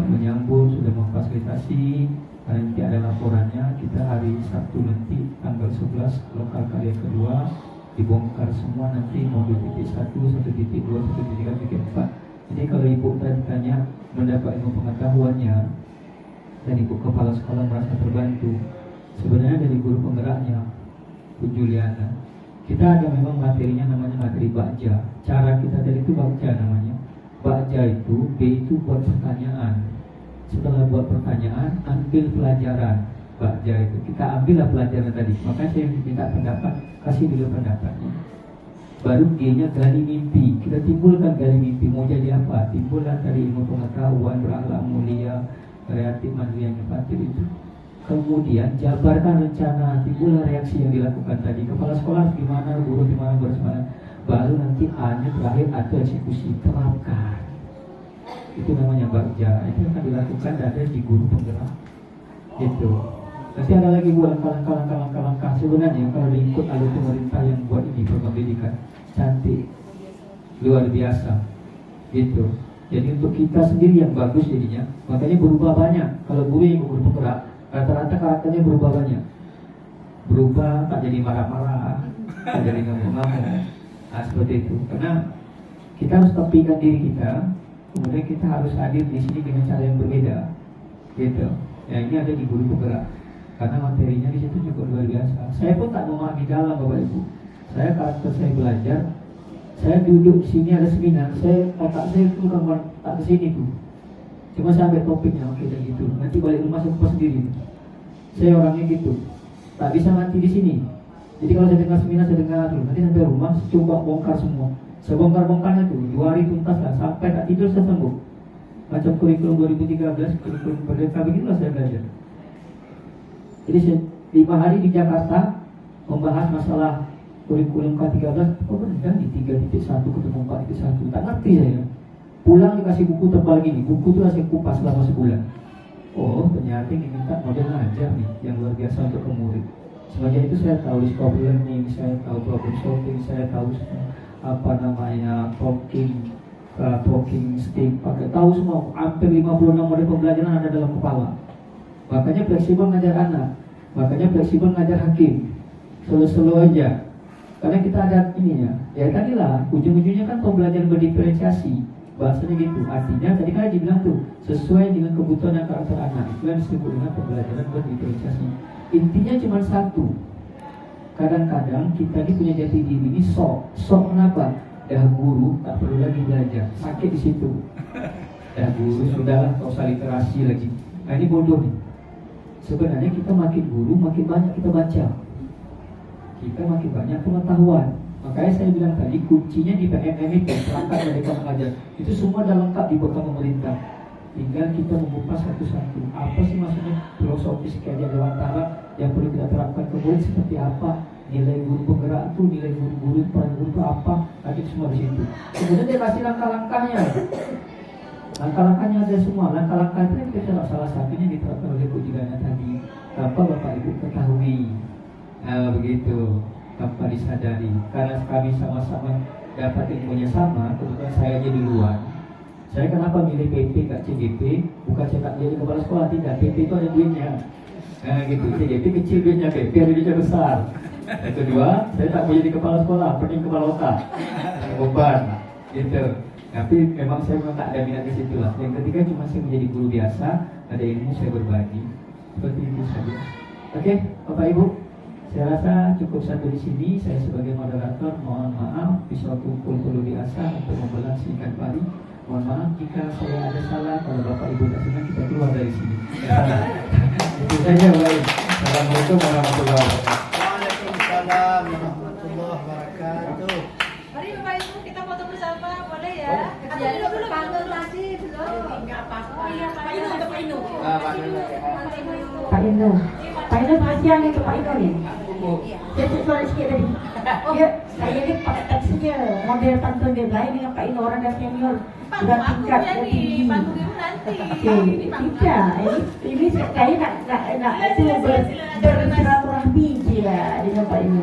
menyambut, sudah memfasilitasi. Nanti ada laporannya, kita hari Sabtu nanti tanggal 11 lokal karya kedua dibongkar semua nanti mobil titik 1, 1.2, 1.3, 1.4. Jadi kalau Ibu tadi tanya mendapat ilmu pengetahuannya dan Ibu Kepala Sekolah merasa terbantu, sebenarnya dari guru penggeraknya Bu Juliana. Kita ada memang materinya namanya materi Bakja. Cara kita dari itu Bakja namanya. Bakja itu, B itu buat pertanyaan. Setelah buat pertanyaan, ambil pelajaran. Bakja itu, kita ambillah pelajaran tadi. Makanya saya minta pendapat, kasih dulu pendapatnya. Baru G-nya gali mimpi. Kita timbulkan gali mimpi, mau jadi apa? Timbullah dari ilmu pengetahuan, berakhlak mulia, kreatif, mandiri, yang empatik itu. Kemudian jabarkan rencana, timbullah reaksi yang dilakukan tadi. Kepala sekolah gimana, guru gimana, bersama. Baru nanti A-nya terakhir atau eksekusi, terapkan. Itu namanya Bakja. Itu akan dilakukan ada di guru penggerak. Itu. Nanti ada lagi buat langkah-langkah sebenarnya kalau diikut alur pemerintah yang buat ini program pendidikan cantik, luar biasa. Gitu. Jadi untuk kita sendiri yang bagus jadinya, makanya berubah banyak. Kalau guru yang guru penggerak rata-rata karakternya berubah banyak. Berubah, tak jadi marah-marah, tak jadi ngamuk-ngamuk. Nah seperti itu. Karena kita harus tepikan diri kita, kemudian kita harus hadir di sini dengan cara yang berbeda. Gitu. Ya ini ada di guru penggerak. Karena materinya di situ cukup luar biasa. Saya pun tak memahami dalam Bapak Ibu. Saya karakter saya belajar, saya duduk sini ada seminar, otak saya itu bukan tak kesini tuh. Cuma saya ambil topiknya, oke dan gitu. Nanti balik rumah saya kupas sendiri. Saya orangnya gitu. tak bisa mati di sini. Jadi kalau saya dengar seminar, saya dengar dulu. Nanti sampai rumah, coba bongkar semua. Saya bongkar-bongkarnya tuh, 2 hari tuntas lah. Sampai tak tidur saya sembuh. Macam kurikulum 2013, kurikulum Merdeka, begitulah saya belajar. Jadi 5 hari di Jakarta membahas masalah kurikulum K13. Oh benar di 3.1 ketemu 4.1. Tak ngerti saya. Pulang dikasih buku tebal gini. Buku itu saya kupas selama sebulan. Oh ternyata ini minta model ngajar nih yang luar biasa untuk ke murid. Semenjak itu saya tahu scope learning, saya tahu problem solving, saya tahu apa namanya talking stick, pakai tahu semua. Hampir 56 model pembelajaran ada dalam kepala. Makanya fleksibel ngajar anak, makanya fleksibel ngajar hakim. Selo-selo aja. Karena kita ada ininya. Ya tadilah ujung-ujungnya kan pembelajaran berdiferensiasi. Bahasanya gitu. Artinya tadi kan Haji bilang tuh sesuai dengan kebutuhan dan karakter anak. Itu yang disebut dengan pembelajaran berdiferensiasi. Intinya cuma satu. Kadang-kadang kita ini punya jati diri ini sok kenapa? Dah guru tak perlu lagi belajar, sakit di situ. Dah guru sudahlah, tak usah literasi lagi. Nah ini bodoh nih. Sebenarnya kita makin guru makin banyak kita baca, kita makin banyak pengetahuan. Makanya saya bilang tadi kuncinya di PMM itu perangkat Merdeka Mengajar. Itu semua dah lengkap di bekal pemerintah. Tinggal kita mengupas satu-satu. Apa sih maksudnya filosofis kajian Dewantara yang perlu kita terapkan ke murid seperti apa? Nilai guru penggerak itu, nilai guru peran guru itu apa? Tadi semua di situ. Kemudian dia kasih langkah-langkahnya. Langkah-langkahnya ada semua. Langkah-langkah itu kita salah satunya diterapkan oleh Bu Jigana tadi. Tanpa Bapak Ibu ketahui. Nah begitu. Tanpa disadari. Karena kami sama-sama dapat ilmunya sama. Kebetulan saya aja duluan. Saya kenapa milih PP gak CGP? Bukan saya tak jadi kepala sekolah, tidak. PP itu ada duitnya. Nah gitu, CGP kecil duitnya, PP ada duitnya besar. Yang kedua, saya tak mau jadi kepala sekolah, penting kepala otak, beban, gitu. Tapi memang saya memang tak ada minat ke situ lah. Yang ketiga cuma saya menjadi guru biasa, ada ilmu saya berbagi. Seperti itu saja. Oke, Bapak Ibu, saya rasa cukup satu di sini. Saya sebagai moderator mohon maaf, bisa kumpul perlu diasah untuk membelah singkat pari. Mohon maaf jika saya ada salah. Kalau Bapak Ibu tak senang kita keluar dari sini. Itu saja, baik. Assalamualaikum warahmatullahi wabarakatuh. Waalaikumsalam warahmatullahi wabarakatuh. Mari Bapak Ibu kita foto bersama, boleh ya? Jadi belum panggil tadi belum. Enggak apa-apa. Oh iya, Pak Inu untuk Pak Inu. Pak Inu. Pak Inu kasihan itu Pak Inu nih. Dia suara sikit tadi. Dia saya ini pakai taksinya model pantun dia lain dengan Pak Inu orang yang senior. Sudah tingkat Panggung tinggi. ini, panggung Ibu nanti. Tidak, ini saya nak itu bersilaturahmi je lah dengan Pak Inu.